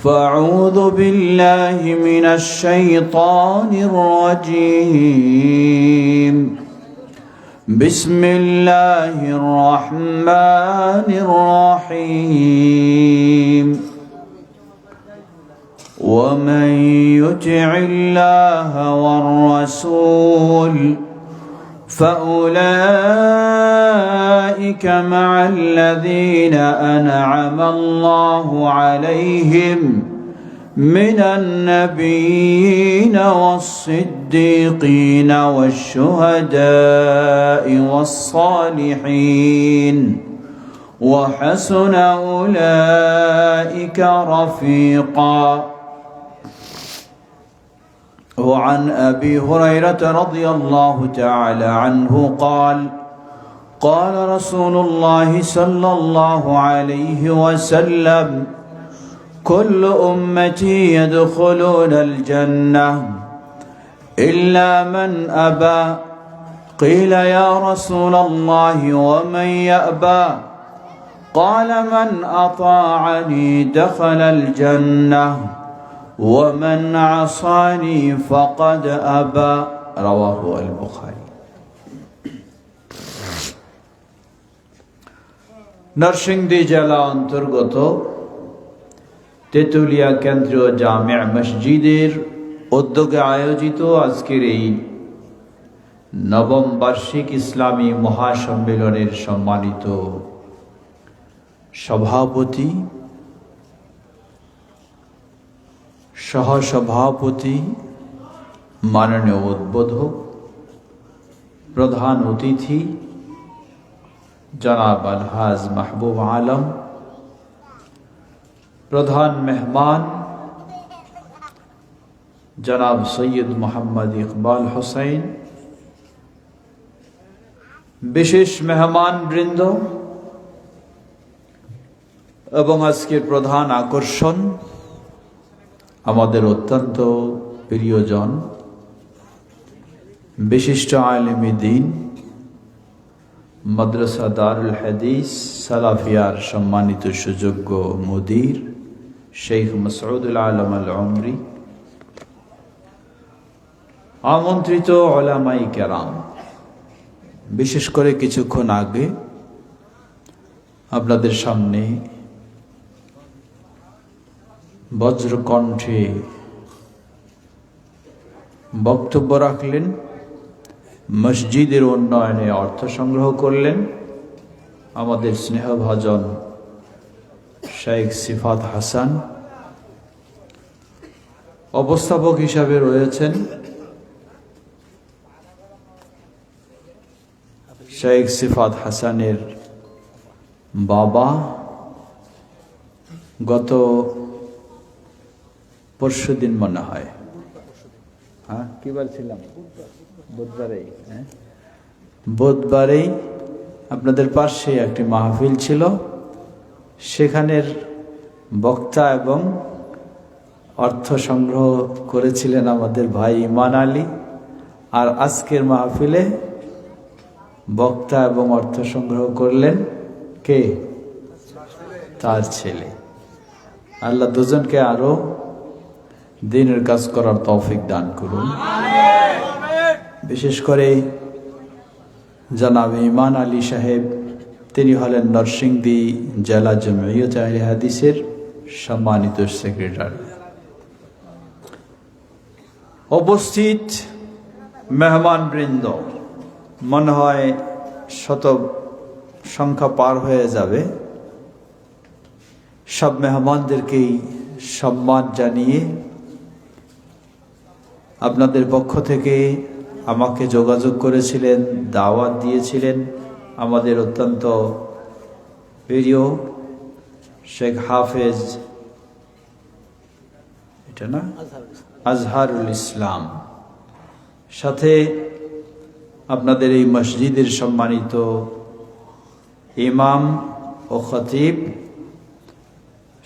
فأعوذ بالله من الشيطان الرجيم بسم الله الرحمن الرحيم ومن يطع الله والرسول فأولئك مع الذين أنعم الله عليهم من النبيين والصديقين والشهداء والصالحين وحسن أولئك رفيقا. وعن أبي هريرة رضي الله تعالى عنه قال قال رسول الله صلى الله عليه وسلم كل أمتي يدخلون الجنة إلا من أبى قيل يا رسول الله ومن يأبى قال من أطاعني دخل الجنة ومن عصاني فقد أبى رواه البخاري. নরসিংদী জেলা অন্তর্গত তেতুলিয়া কেন্দ্রীয় জামিয়া মসজিদের উদ্যোগে আয়োজিত আজকের এই নবম বার্ষিক ইসলামী মহাসম্মেলনের সম্মানিত সভাপতি, সহসভাপতি, মাননীয় উদ্বোধক, প্রধান অতিথি জনাব আলহাজ মাহবুব আলম, প্রধান মেহমান জনাব সৈয়দ মোহাম্মদ ইকবাল হোসেন, বিশেষ মেহমান বৃন্দ এবং আজকের প্রধান আকর্ষণ আমাদের অত্যন্ত প্রিয়জন, বিশিষ্ট আলেমে দ্বীন, মাদ্রাসা দারুল হাদিস সালাফিয়ার সম্মানিত সুযোগ্য মুদির শেখ মাসউদুল আলম আল উমরি, আমন্ত্রিত উলামায়ে কেরাম, বিশেষ করে কিছুক্ষণ আগে আপনাদের সামনে বজ্রকণ্ঠে বক্তব্য রাখলেন, মসজিদের উন্নয়নে অর্থ সংগ্রহ করলেন আমাদের স্নেহভাজন শেখ সিফাত হাসান। অবস্থাপক হিসাবে রয়েছেন শেখ সিফাত হাসানের বাবা, গত পরশুদিন মনে হয়, হ্যাঁ কি বলছিলাম, বুধবারেই আপনাদের পাশে একটি মাহফিল ছিল, সেখানের বক্তা এবং অর্থ সংগ্রহ করেছিলেন আমাদের ভাই ইমান আলী, আর আজকের মাহফিলে বক্তা এবং অর্থ সংগ্রহ করলেন কে? তার ছেলে। আল্লাহ দুজনকে আরো দ্বীনের কাজ করার তৌফিক দান করুন। বিশেষ করে জনাব ইমান আলী সাহেব, তিনি হলেন নরসিংদী জেলা জমিয়ত আহলে হাদিসের সম্মানিত সেক্রেটারি। উপস্থিত মেহমান বৃন্দ, মনে হয় শত সংখ্যা পার হয়ে যাবে। সব মেহমানদেরকেই সম্মান জানিয়ে আপনাদের পক্ষ থেকে আমাকে যোগাযোগ করেছিলেন, দাওয়াত দিয়েছিলেন আমাদের অত্যন্ত প্রিয় শেখ হাফেজ, এটা না, আজহারুল ইসলাম, সাথে আপনাদের এই মসজিদের সম্মানিত ইমাম ও খতিব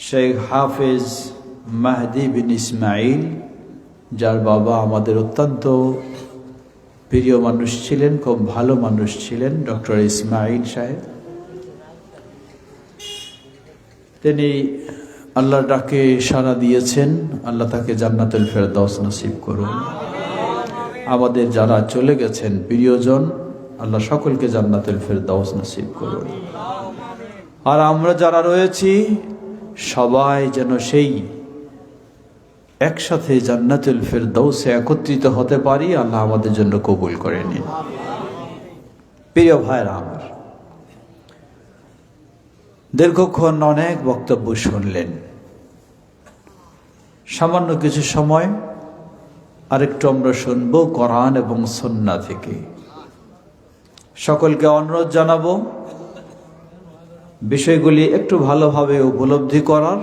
শেখ হাফেজ মাহদি বিন ইসমাইল, যার বাবা আমাদের অত্যন্ত প্রিয় মানুষ ছিলেন, খুব ভালো মানুষ ছিলেন, ডক্টর ইসমাইল সাহেব। তিনি আল্লাহর ডাকে সাড়া দিয়েছেন, আল্লাহ তাকে জান্নাতুল ফেরদাউস নসিব করুন। আমাদের যারা চলে গেছেন প্রিয়জন, আল্লাহ সকলকে জান্নাতুল ফেরদাউস নসিব করুন। আর আমরা যারা রয়েছি সবাই যেন সেই একসাথে জান্নাতুল ফেরদাউসে একত্রিত হতে পারি। আল্লাহ আমাদের জন্য কবুল করে নিন। প্রিয় ভাইরা আমার, দীর্ঘক্ষণ অনেক বক্তব্য শুনলেন। সামান্য কিছু সময় আরেকটু আমরা শুনবো কোরআন এবং সুন্নাহ থেকে। সকলকে অনুরোধ জানাবো বিষয়গুলি একটু ভালোভাবে উপলব্ধি করার,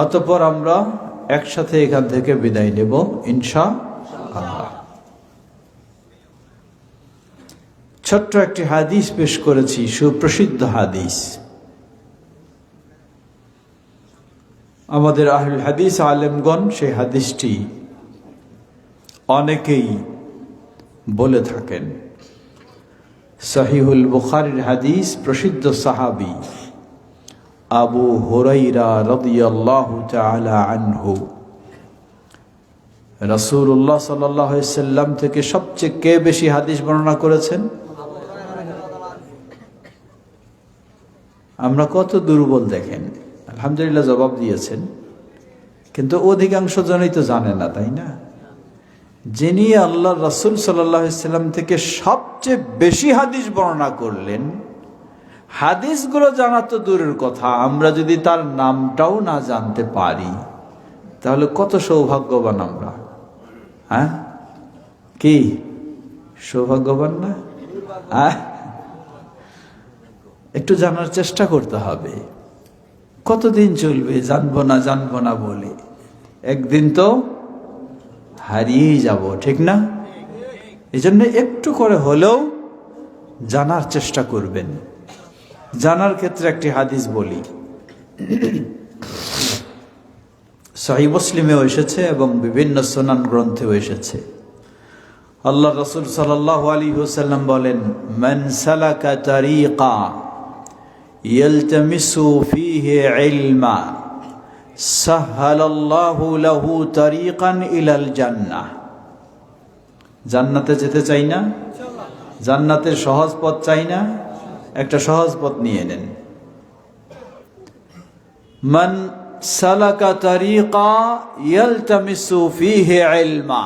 অতঃপর আমরা একসাথে এখান থেকে বিদায় নেব ইনশাআল্লাহ। ছোট্ট একটি হাদিস পেশ করেছি, সুপ্রসিদ্ধ হাদিস। আমাদের আহলুল হাদিস আলেমগণ সেই হাদিসটি অনেকেই বলে থাকেন। সহিহুল বুখারীর হাদিস, প্রসিদ্ধ সাহাবী আবু হুরায়রা রাদিয়াল্লাহু তাআলা আনহু রাসূলুল্লাহ সাল্লাল্লাহু আলাইহি সাল্লাম থেকে সবচেয়ে কে বেশি হাদিস বর্ণনা করেছেন? আমরা কত দুর্বল দেখেন। আলহামদুলিল্লাহ জবাব দিয়েছেন, কিন্তু অধিকাংশ জনই তো জানে না, তাই না? যিনি আল্লাহ রাসূল সাল্লাল্লাহু আলাইহি সাল্লাম থেকে সবচেয়ে বেশি হাদিস বর্ণনা করলেন, হাদিসগুলো জানা তো দূরের কথা, আমরা যদি তার নামটাও না জানতে পারি তাহলে কত সৌভাগ্যবান আমরা। হ্যাঁ, কি সৌভাগ্যবান না? হ্যাঁ, একটু জানার চেষ্টা করতে হবে। কতদিন চলবে জানবো না বলে? একদিন তো হারিয়েই যাব, ঠিক না? এই জন্য একটু করে হলেও জানার চেষ্টা করবেন। জানার ক্ষেত্রে একটি হাদিস বলি, সহিহ মুসলিমেও এসেছে এবং বিভিন্ন সুনান গ্রন্থেও এসেছে। আল্লাহ রাসূল সাল্লাল্লাহু আলাইহি ওয়াসাল্লাম বলেন, মান সালাকা তারিকা ইয়ালতামিসু ফীহি ইলমা সাহহালাল্লাহু লাহু তারিকান ইলাল জান্নাহ। জান্নাতে যেতে চাই না? জান্নাতের সহজ পথ চাই না? একটা সহজ পথ নিয়ে নেন। মান সালাকা তারিকা ইয়ালতামিসু ফীহি ইলমা,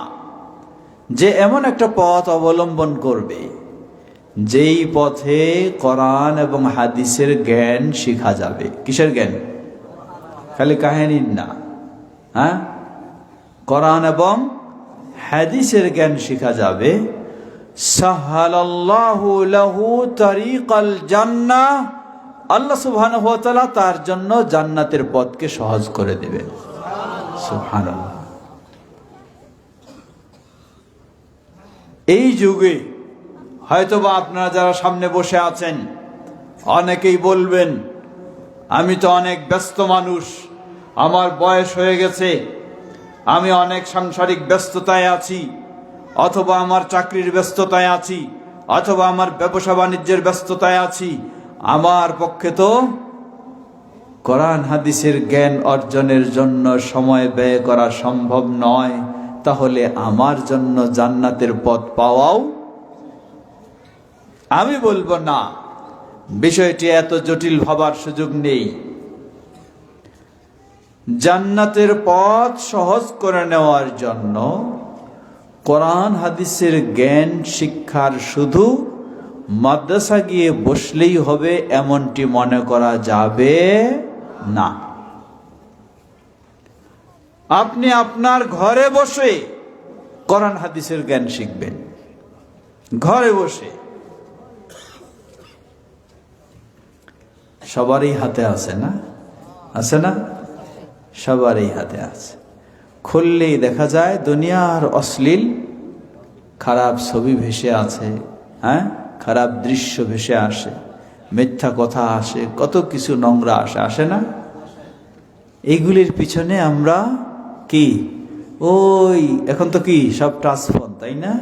যে এমন একটা পথ অবলম্বন করবে যেই পথে কোরআন এবং হাদিসের জ্ঞান শেখা যাবে। কিসের জ্ঞান? খালি কাহিনীর না, হ্যাঁ, কোরআন এবং হাদিসের জ্ঞান শেখা যাবে। সাহহালাল্লাহু লাহু তারিকাল জান্নাহ, আল্লাহ সুবহানাহু ওয়া তাআলা তার জন্য জান্নাতের পথকে সহজ করে দেবেন। সুবহানাল্লাহ। এই যুগে হয়তোবা আপনারা যারা সামনে বসে আছেন অনেকেই বলবেন, আমি তো অনেক ব্যস্ত মানুষ, আমার বয়স হয়ে গেছে, আমি অনেক সাংসারিক ব্যস্ততায় আছি, অথবা আমার চাকরির ব্যস্ততায় আছি, অথবা আমার ব্যবসা বাণিজ্যের ব্যস্ততায় আছি, আমার পক্ষে তো কোরআন হাদিসের জ্ঞান অর্জনের জন্য সময় ব্যয় করা সম্ভব নয়। তাহলে আমার জন্য জান্নাতের পথ পাওয়াও? আমি বলবো না, বিষয়টি এত জটিল ভাবার সুযোগ নেই। জান্নাতের পথ সহজ করে নেওয়ার জন্য কোরআন হাদিসের জ্ঞান শিক্ষার শুধু মাদ্রাসা গিয়ে বসলেই হবে এমনটি মনে করা যাবে না। আপনি আপনার ঘরে বসে কোরআন হাদিসের জ্ঞান শিখবেন, ঘরে বসে। সবারই হাতে আছে না? আছে না? সবারই হাতে আছে। খুললেই দেখা যায় দুনিয়ার অশ্লীল খারাপ ছবি ভেসে আছে, হ্যাঁ, খারাপ দৃশ্য ভেসে আসে, মিথ্যা কথা আসে, কত কিছু নোংরা আসে না? এইগুলির পিছনে আমরা কি ওই এখন তো কি সব টাচ ফোন, তাই না?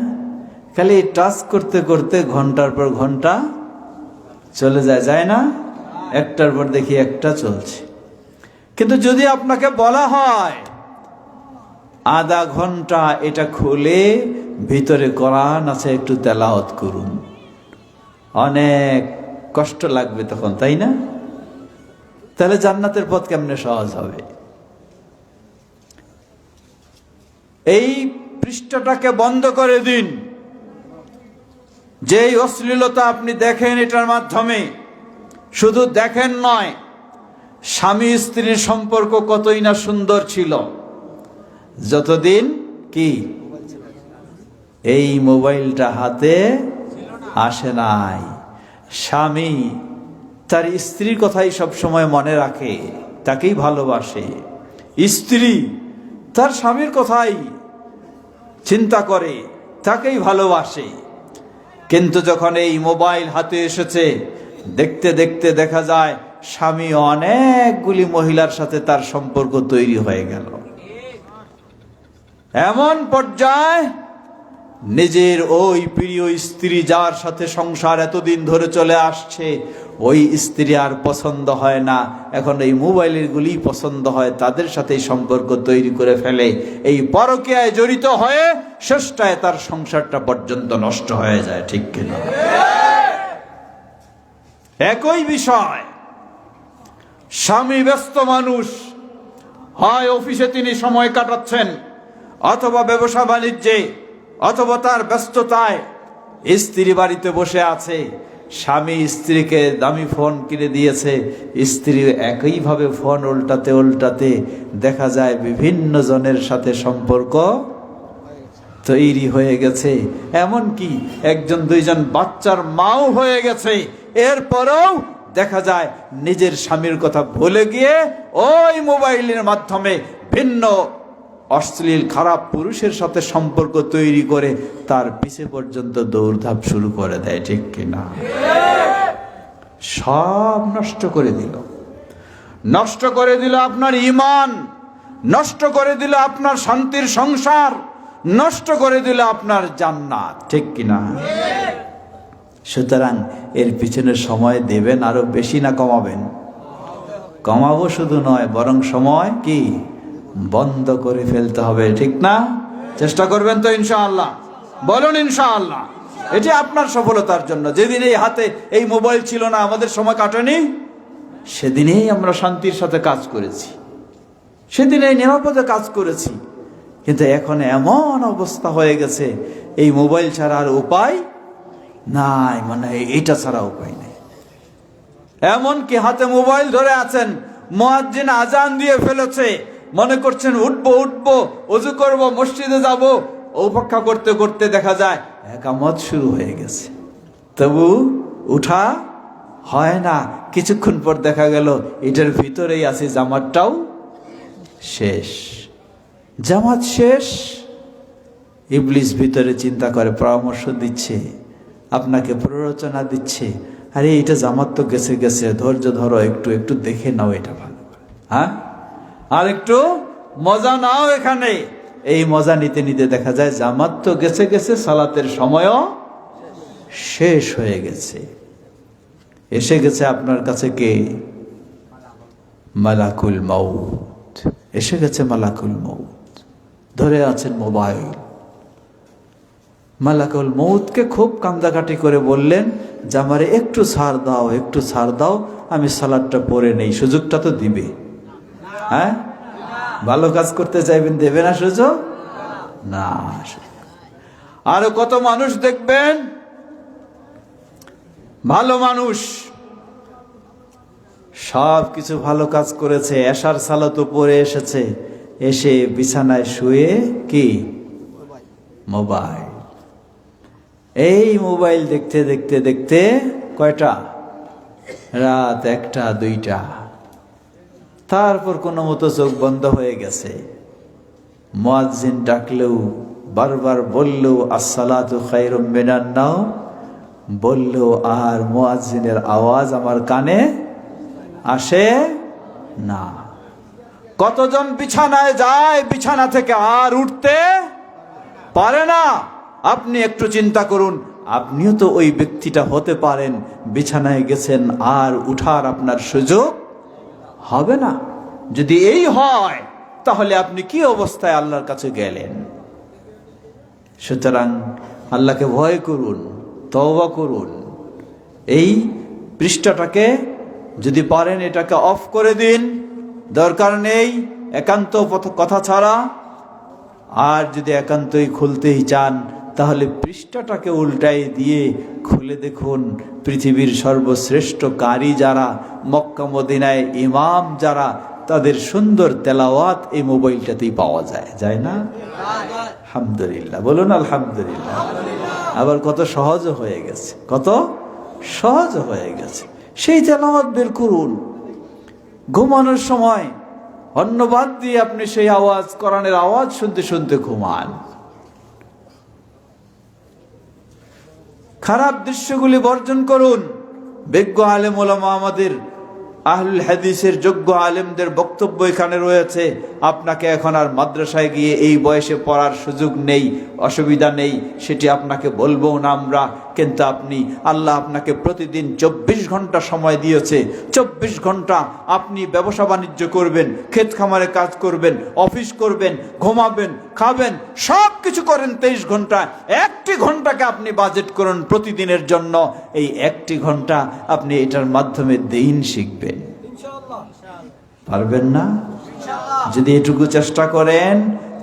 খালি টাচ করতে করতে ঘন্টার পর ঘন্টা চলে যায়, যায় না? একটার পর দেখি একটা চলছে। কিন্তু যদি আপনাকে বলা হয় আধা ঘন্টা এটা খুলে ভিতরে কোরআন আছে, একটু তেলাওয়াত করুন, অনেক কষ্ট লাগবে তখন, তাই না? তাহলে জান্নাতের পথ কেমনে সহজ হবে? এই পৃষ্ঠাটাকে বন্ধ করে দিন। যেই অশ্লীলতা আপনি দেখেন এটার মাধ্যমে, শুধু দেখেন নয়, স্বামী স্ত্রীর সম্পর্ক কতই না সুন্দর ছিল যতদিন কি এই মোবাইলটা হাতে আসে নাই। স্বামী তার স্ত্রীর কথাই সব সময় মনে রাখে, তাকেই ভালোবাসে। স্ত্রী তার স্বামীর কথাই চিন্তা করে, তাকেই ভালোবাসে। কিন্তু যখন এই মোবাইল হাতে এসেছে, দেখতে দেখতে দেখা যায় স্বামী অনেকগুলি মহিলার সাথে তার সম্পর্ক তৈরি হয়ে গেল। এমন পর্যায়ে নিজের ওই প্রিয় স্ত্রী যার সাথে সংসার এতদিন ধরে চলে আসছে, ওই স্ত্রী আর পছন্দ হয় না, এখন এই মোবাইলের গুলি পছন্দ হয়, তাদের সাথে সম্পর্ক তৈরি করে ফেলে। এই পরকীয়ায় জড়িত হয়ে শেষটায় তার সংসারটা পর্যন্ত নষ্ট হয়ে যায়, ঠিক কিনা? একই বিষয়, স্বামী ব্যস্ত মানুষ, হয় অফিসে তিনি সময় কাটাচ্ছেন, অথবা ব্যবসা বাণিজ্যে, অথবা তার ব্যস্ততায়। স্ত্রী বাড়িতে বসে আছে, স্বামী স্ত্রীকে দামি ফোন কিনে দিয়েছে, স্ত্রী একইভাবে ফোন উল্টাতে উল্টাতে দেখা যায় বিভিন্ন জনের সাথে সম্পর্ক তৈরি হয়ে গেছে। এমনকি একজন দুইজন বাচ্চার মাও হয়ে গেছে। এরপরেও দেখা যায় নিজের স্বামীর কথা ভুলে গিয়ে ওই মোবাইলের মাধ্যমে ভিন্ন অশ্লীল খারাপ পুরুষের সাথে সম্পর্ক তৈরি করে তার পিছে পর্যন্ত দৌড়ধাপ শুরু করে দেয়, ঠিক কিনা? সব নষ্ট করে দিল। নষ্ট করে দিল আপনার ঈমান, নষ্ট করে দিল আপনার শান্তির সংসার, নষ্ট করে দিল আপনার জান্নাত, ঠিক কিনা? সুতরাং এর পিছনে সময় দেবেন আরো বেশি না কমাবেন? কমাবো শুধু নয়, বরং সময় কি বন্ধ করে ফেলতে হবে, ঠিক না? চেষ্টা করবেন তো ইনশাআল্লাহ? বলুন ইনশাআল্লাহ। এটি আপনার সফলতার জন্য। যেদিন এই হাতে এই মোবাইল ছিল না, আমাদের সময় কাটেনি, সেদিনেই আমরা শান্তির সাথে কাজ করেছি, সেদিনেই নিরাপদে কাজ করেছি। কিন্তু এখন এমন অবস্থা হয়ে গেছে, এই মোবাইল ছাড়া আর উপায় নাই, মানে এটা ছাড়া উপায় নেই। এমনকি হাতে মোবাইল ধরে আছেন, মুয়াজ্জিন আজান দিয়ে ফেলেছে, মনে করছেন উঠবো উঠবো, ওযু করব, মসজিদে যাব, অপেক্ষা করতে করতে দেখা যায় একামত শুরু হয়ে গেছে, তবু উঠা হয় না। কিছুক্ষণ পর দেখা গেল এটার ভিতরেই আছে, জামাতটাও শেষ। জামাত শেষ। ইবলিস ভিতরে চিন্তা করে, পরামর্শ দিচ্ছে, আপনাকে প্ররোচনা দিচ্ছে, আরে এটা জামাত তো গেছে গেছে, ধৈর্য ধরো, একটু একটু দেখে নাও এটা ভালো করে, হ্যাঁ, আর একটু মজা নাও এখানে। এই মজা নিতে নিতে দেখা যায় জামাত তো গেছে গেছে, সালাতের সময়ও শেষ হয়ে গেছে। এসে গেছে আপনার কাছে কে? মালাকুল মউত। এসে গেছে মালাকুল মউত, ধরে আছেন মোবাইল। মালাকুল মউতকে খুব কান্দাকাটি করে বললেন যে আমারে একটু ছাড় দাও, একটু ছাড় দাও, আমি সালাদটা পড়ে নেই। সুযোগটা তো দিবে, হ্যাঁ? ভালো কাজ করতে চাইবেন, দেবে না সুযোগ? না। আরো কত মানুষ দেখবেন, ভালো মানুষ, সব কিছু ভালো কাজ করেছে, এশার সালাতও পড়ে এসেছে, এসে বিছানায় শুয়ে কি মোবাইল। এই মোবাইল দেখতে দেখতে দেখতে কয়টা? রাত 1টা 2টা। তারপর কোনো মতো চোখ বন্ধ হয়ে গেছে। মুয়াজ্জিন ডাকলেও, বারবার বললেও আসসালাতু খায়রুম মিনান নাওম বললেও আর মুয়াজ্জিনের আওয়াজ আমার কানে আসে না। কতজন বিছানায় যায়, বিছানা থেকে আর উঠতে পারে না। আপনি একটু চিন্তা করুন, আপনিও তো ওই ব্যক্তিটা হতে পারেন, বিছানায় গেছেন আর উঠার আপনার সুযোগ হবে না। যদি এই হয় তাহলে আপনি কি অবস্থায় আল্লাহর কাছে গেলেন? সুতরাং আল্লাহকে ভয় করুন, তওবা করুন। এই পৃষ্ঠাটাকে যদি পারেন এটাকে অফ করে দিন, দরকার নেই একান্ত কথা ছাড়া। আর যদি একান্তই খুলতেই চান তাহলে পৃষ্ঠাটাকে উল্টাই দিয়ে খুলে দেখুন পৃথিবীর সর্বশ্রেষ্ঠ কারি যারা, মক্কা মদিনায় ইমাম যারা, তাদের সুন্দর তেলাওয়াত এই মোবাইলটাতেই পাওয়া যায়, যায় না? আলহামদুলিল্লাহ বলুন আলহামদুলিল্লাহ। আবার কত সহজ হয়ে গেছে, কত সহজ হয়ে গেছে। সেই তেলাওয়াত বের করুন। ঘুমানোর সময় অন্য বাদ দিয়ে আপনি সেই আওয়াজ, কোরআনের আওয়াজ শুনতে শুনতে ঘুমান। খারাপ দৃশ্যগুলি বর্জন করুন। বিজ্ঞ আলেম ওলামা, আমাদের আহলুল হাদিসের যোগ্য আলেমদের বক্তব্য এখানে রয়েছে। আপনাকে এখন আর মাদ্রাসায় গিয়ে এই বয়সে পড়ার সুযোগ নেই, অসুবিধা নেই, সেটি আপনাকে বলবো না আমরা। কিন্তু আপনি, আল্লাহ আপনাকে প্রতিদিন 24 ঘন্টা সময় দিয়েছে। 24 ঘন্টা আপনি ব্যবসা বাণিজ্য করবেন, ক্ষেত খামারে কাজ করবেন, অফিস করবেন, ঘুমাবেন, খাবেন, সব কিছু করেন 23 ঘন্টা। 1টি ঘন্টাকে আপনি বাজেট করুন প্রতিদিনের জন্য। এই 1টি ঘন্টা আপনি এটার মাধ্যমে দ্বীন শিখবেন। পারবেন না? যদি এটুকু চেষ্টা করেন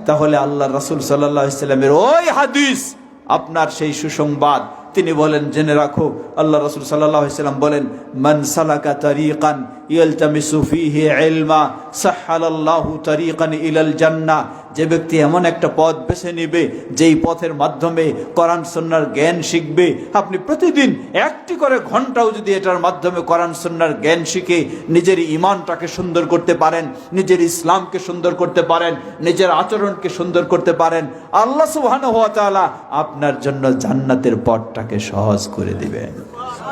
তাহলে আল্লাহ রাসূল সাল্লাল্লাহু আলাইহি ওয়াসাল্লামের ওই হাদিস আপনার সেই সুসংবাদ, তিনি বলেন, জেনে রাখো, আল্লাহ রাসূল সাল্লাল্লাহু আলাইহি ওয়াসাল্লাম বলেন, মান সালাকা তারিকান ইয়ালতামিসু ফীহি ইলমা সাহহালাল্লাহু তারিকান ইলাল জান্নাহ। যে ব্যক্তি এমন একটা পথ বেছে নেবে যেই পথের মাধ্যমে কোরআন সুন্নাহর জ্ঞান শিখবে, আপনি প্রতিদিন 1টি করে ঘন্টাও যদি এটার মাধ্যমে কোরআন সুন্নাহর জ্ঞান শিখে নিজের ঈমানটাকে সুন্দর করতে পারেন, নিজের ইসলামকে সুন্দর করতে পারেন, নিজের আচরণকে সুন্দর করতে পারেন, আল্লাহ সুবহানাহু ওয়া তাআলা আপনার জন্য জান্নাতের পথটাকে সহজ করে দিবেন।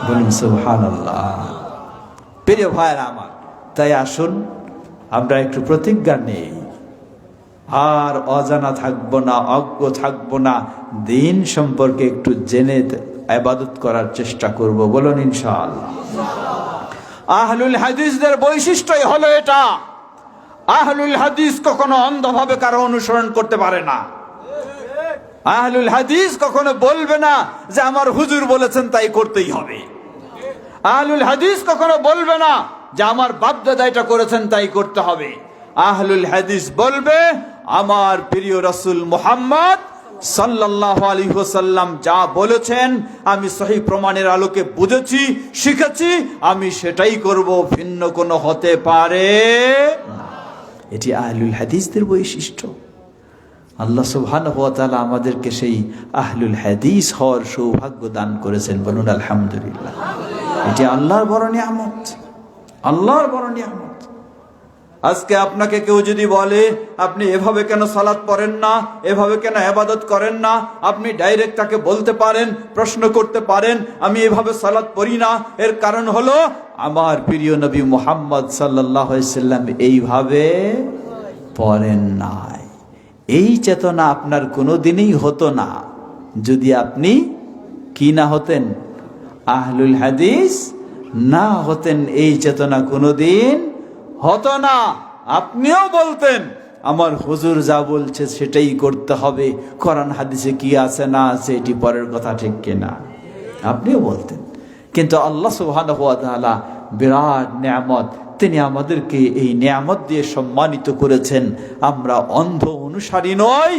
বলুন সুবহানাল্লাহ। প্রিয় ভাইরা আমার, তাই আসুন আমরা একটু প্রতিজ্ঞা নেই, আর অজানা থাকবো না, অজ্ঞ থাকবো না, দ্বীন সম্পর্কে একটু জেনে ইবাদত করার চেষ্টা করব। বলুন ইনশাআল্লাহ। আহলুল হাদিসদের বৈশিষ্ট্যই হলো এটা। আহলুল হাদিস কখনো অন্ধভাবে কারো অনুসরণ করতে পারে না। আহলুল হাদিস কখনো বলবে না যে আমার হুজুর বলেছেন তাই করতেই হবে। আহলুল হাদিস কখনো বলবে না যে আমার বাপদাদা এটা করেছেন তাই করতে হবে। আহলুল হাদিস বলবে, আমার প্রিয় রাসূল মুহাম্মদ সাল্লাল্লাহু আলাইহি ওয়াসাল্লাম যা বলেছেন আমি সহিহ প্রমাণের আলোকে বুঝেছি, শিখেছি, আমি সেটাই করব, ভিন্ন কোনো হতে পারে না। এটি আহলুল হাদিসদের বৈশিষ্ট্য। আল্লাহ সুবহানাহু ওয়া তাআলা আমাদেরকে সেই আহলুল হাদিস হওয়ার সৌভাগ্য দান করেছেন। বলুন আলহামদুলিল্লাহ। এটি আল্লাহর বড় নিয়ামত, আল্লাহর বড় নিয়ামত। আজকে আপনাকে কেউ যদি বলে আপনি এভাবে কেন সালাত পড়েন না, এভাবে কেন ইবাদত করেন না, আপনি ডাইরেক্ট তাকে বলতে পারেন, প্রশ্ন করতে পারেন, আমি এভাবে সালাত পড়ি না, এর কারণ হলো আমার প্রিয় নবী মুহাম্মদ সাল্লাল্লাহু আলাইহি ওয়াসাল্লাম এইভাবে পড়েন নাই। এই চেতনা আপনার কোনোদিনই হতো না যদি আপনি কি না হতেন, আহলুল হাদিস না হতেন। এই চেতনা কোনোদিন হতো না। আপনিও বলতেন আমার হুজুর যা বলছে সেটাই করতে হবে, কোরআন হাদিসে কি আছে না আছে এটি পরের কথা, ঠিক কিনা? আপনিও বলতেন। কিন্তু আল্লাহ সুবহানাহু ওয়া তাআলা বিরাট নিয়ামত, তিনি আমাদেরকে এই নিয়ামত দিয়ে সম্মানিত করেছেন। আমরা অন্ধ অনুসারী নই,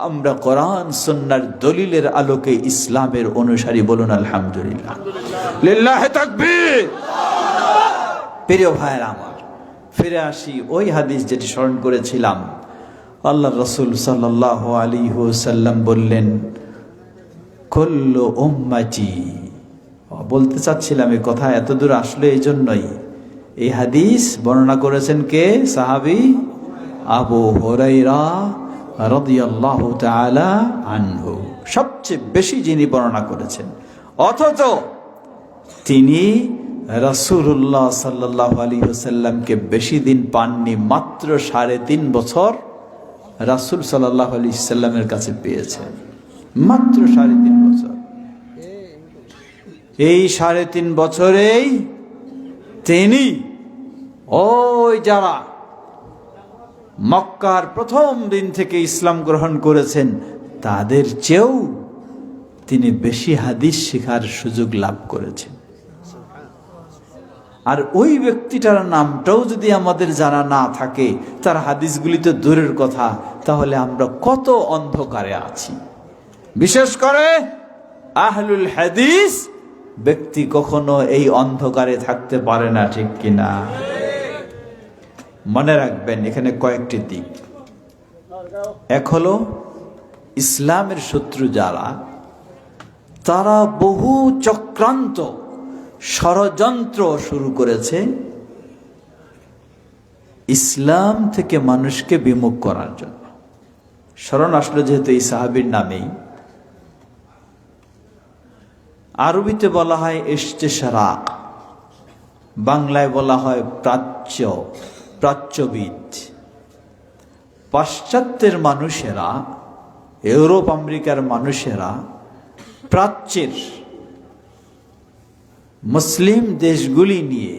আমরা কোরআন সুন্নাহর দলিলের আলোকে ইসলামের অনুসারী। বলুন আলহামদুলিল্লাহ, লিল্লাহি তাকবীর। প্রিয় ভাইরা আমার, ফিরে আসি ওই হাদিস যেটি স্মরণ করেছিলাম। আল্লাহ রাসূল সাল্লাল্লাহু আলাইহি ওয়াসাল্লাম বললেন, কুল্লু উম্মতি, বলতে চাচ্ছিলাম এই কথা এত দূর আসলে এই জন্যই। এই হাদিস বর্ণনা করেছেন কে? সাহাবী আবু হুরায়রা রাদিয়াল্লাহু তাআলা আনহু, সবচেয়ে বেশি যিনি বর্ণনা করেছেন। অথচ তিনি রাসূলুল্লাহ সাল্লাল্লাহু আলাইহি ওয়াসাল্লামকে বেশি দিন পাননি, মাত্র 3.5 বছর রাসূল সাল্লাল্লাহু আলাইহি ওয়াসাল্লামের কাছে পেয়েছেন, মাত্র 3.5 বছর। এই 3.5 বছরেই তিনি ওই যারা মক্কার প্রথম দিন থেকে ইসলাম গ্রহণ করেছেন তাদের চেয়েও তিনি বেশি হাদিস শেখার সুযোগ লাভ করেছেন। আর ওই ব্যক্তিটার নামটাও যদি আমাদের জানা না থাকে, তার হাদিসগুলি তো দূরের কথা, তাহলে আমরা কত অন্ধকারে আছি। বিশেষ করে আহলুল হাদিস ব্যক্তি কখনো এই অন্ধকারে থাকতে পারে না, ঠিক কিনা? মনে রাখবেন এখানে কয়েকটি দিক। এক হলো ইসলামের শত্রু যারা, তারা বহু চক্রান্ত ষড়যন্ত্র শুরু করেছে ইসলাম থেকে মানুষকে বিমুখ করার জন্য। স্মরণ আসলো যেহেতু এই সাহাবীর নামেই, আরবিতে বলা হয় ইস্তেশরা, বাংলায় বলা হয় প্রাচ্যবিদ। পাশ্চাত্যের মানুষেরা, ইউরোপ আমেরিকার মানুষেরা প্রাচ্যের মুসলিম দেশগুলি নিয়ে,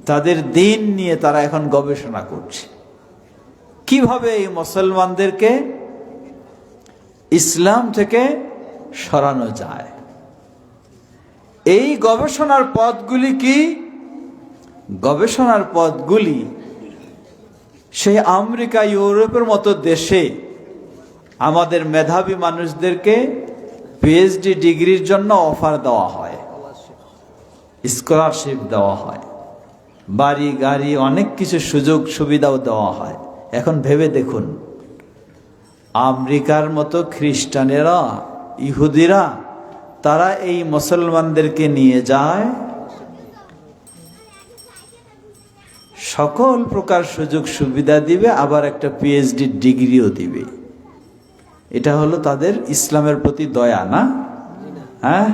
তাদের দিন নিয়ে তারা এখন গবেষণা করছে কিভাবে এই মুসলমানদেরকে ইসলাম থেকে সরানো যায়। এই গবেষণার পথগুলি কি? গবেষণার পথগুলি সেই আমেরিকা, ইউরোপের মতো দেশে আমাদের মেধাবী মানুষদেরকে পিএইচডি ডিগ্রির জন্য অফার দেওয়া হয়, স্কলারশিপ দেওয়া হয়, বাড়ি গাড়ি অনেক কিছু সুযোগ সুবিধাও দেওয়া হয়। এখন ভেবে দেখুন, আমেরিকার মতো খ্রিস্টানেরা, ইহুদিরা, তারা এই মুসলমানদেরকে নিয়ে যায়, সকল প্রকার সুযোগ সুবিধা দিবে, আবার একটা পিএইচডি ডিগ্রিও দিবে। এটা হলো তাদের ইসলামের প্রতি দয়া, না? হ্যাঁ,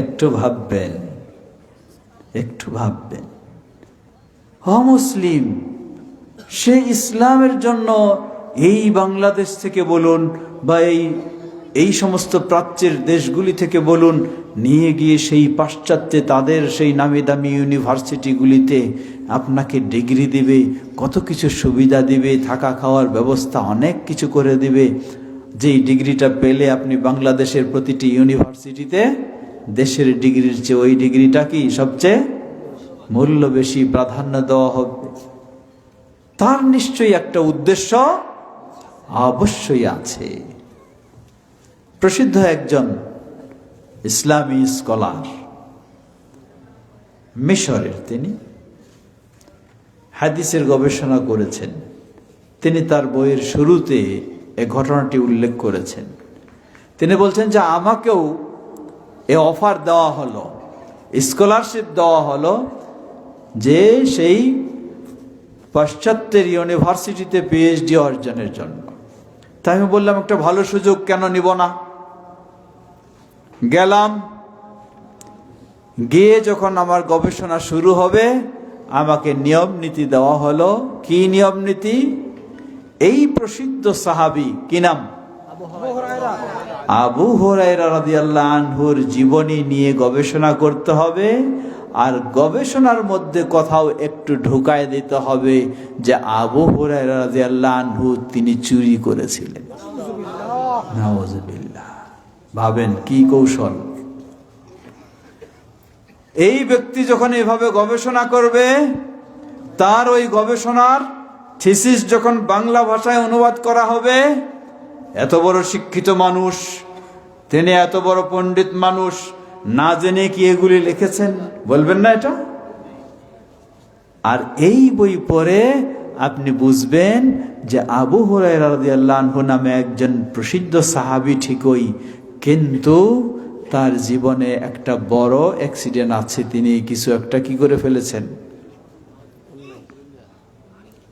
একটু ভাববেন, একটু ভাববেন। মুসলিম সে ইসলামের জন্য এই বাংলাদেশ থেকে বলুন বা এই সমস্ত প্রাচ্যের দেশগুলি থেকে বলুন, নিয়ে গিয়ে সেই পাশ্চাত্যে তাদের সেই নামি দামি ইউনিভার্সিটিগুলিতে আপনাকে ডিগ্রি দিবে, কত কিছু সুবিধা দিবে, থাকা খাওয়ার ব্যবস্থা অনেক কিছু করে দিবে। যেই ডিগ্রিটা পেলে আপনি বাংলাদেশের প্রতিটি ইউনিভার্সিটিতে দেশের ডিগ্রির চেয়ে ওই ডিগ্রিটা কি সবচেয়ে মূল্য বেশি, প্রাধান্য দেওয়া হবে। তার নিশ্চয়ই একটা উদ্দেশ্য অবশ্যই আছে। প্রসিদ্ধ একজন ইসলামী স্কলার, মিশরের, তিনি হাদিসের গবেষণা করেছেন। তিনি তার বইয়ের শুরুতে এই ঘটনাটি উল্লেখ করেছেন। তিনি বলছেন যে আমাকেও এ অফার দেওয়া হলো, স্কলারশিপ দেওয়া হলো যে সেই পাশ্চাত্যের ইউনিভার্সিটিতে পিএইচডি অর্জনের জন্য। তাই আমি বললাম একটা ভালো সুযোগ, কেন নিব না। গেলাম, গিয়ে যখন আমার গবেষণা শুরু হবে আমাকে নিয়ম নীতি দেওয়া হলো। কি নিয়ম নীতি? এই প্রসিদ্ধ সাহাবী, কি নাম? আবু হুরায়রা রাদিয়াল্লাহু আনহুর জীবনী নিয়ে গবেষণা করতে হবে, আর গবেষণার মধ্যে কোথাও একটু ঢুকায় দিতে হবে যে আবু হুরায়রা রাদিয়াল্লাহু আনহু তিনি চুরি করেছিলেন। নাউযুবিল্লাহ। ভাবেন কি কৌশল। এই ব্যক্তি যখন এভাবে গবেষণা করবে, তার ওই গবেষণার থিসিস যখন বাংলা ভাষায় অনুবাদ করা হবে, এত বড় শিক্ষিত মানুষ তিনি, এত বড় পণ্ডিত মানুষ, না জেনে কি এগুলি লিখেছেন? বলবেন না এটা? আর এই বই পড়ে আপনি বুঝবেন যে আবু হুরায়রা রাদিয়াল্লাহু আনহু নামে একজন প্রসিদ্ধ সাহাবী ঠিকই, কিন্তু তার জীবনে একটা বড় অ্যাক্সিডেন্ট আছে, তিনি কিছু একটা কি করে ফেলেছেন।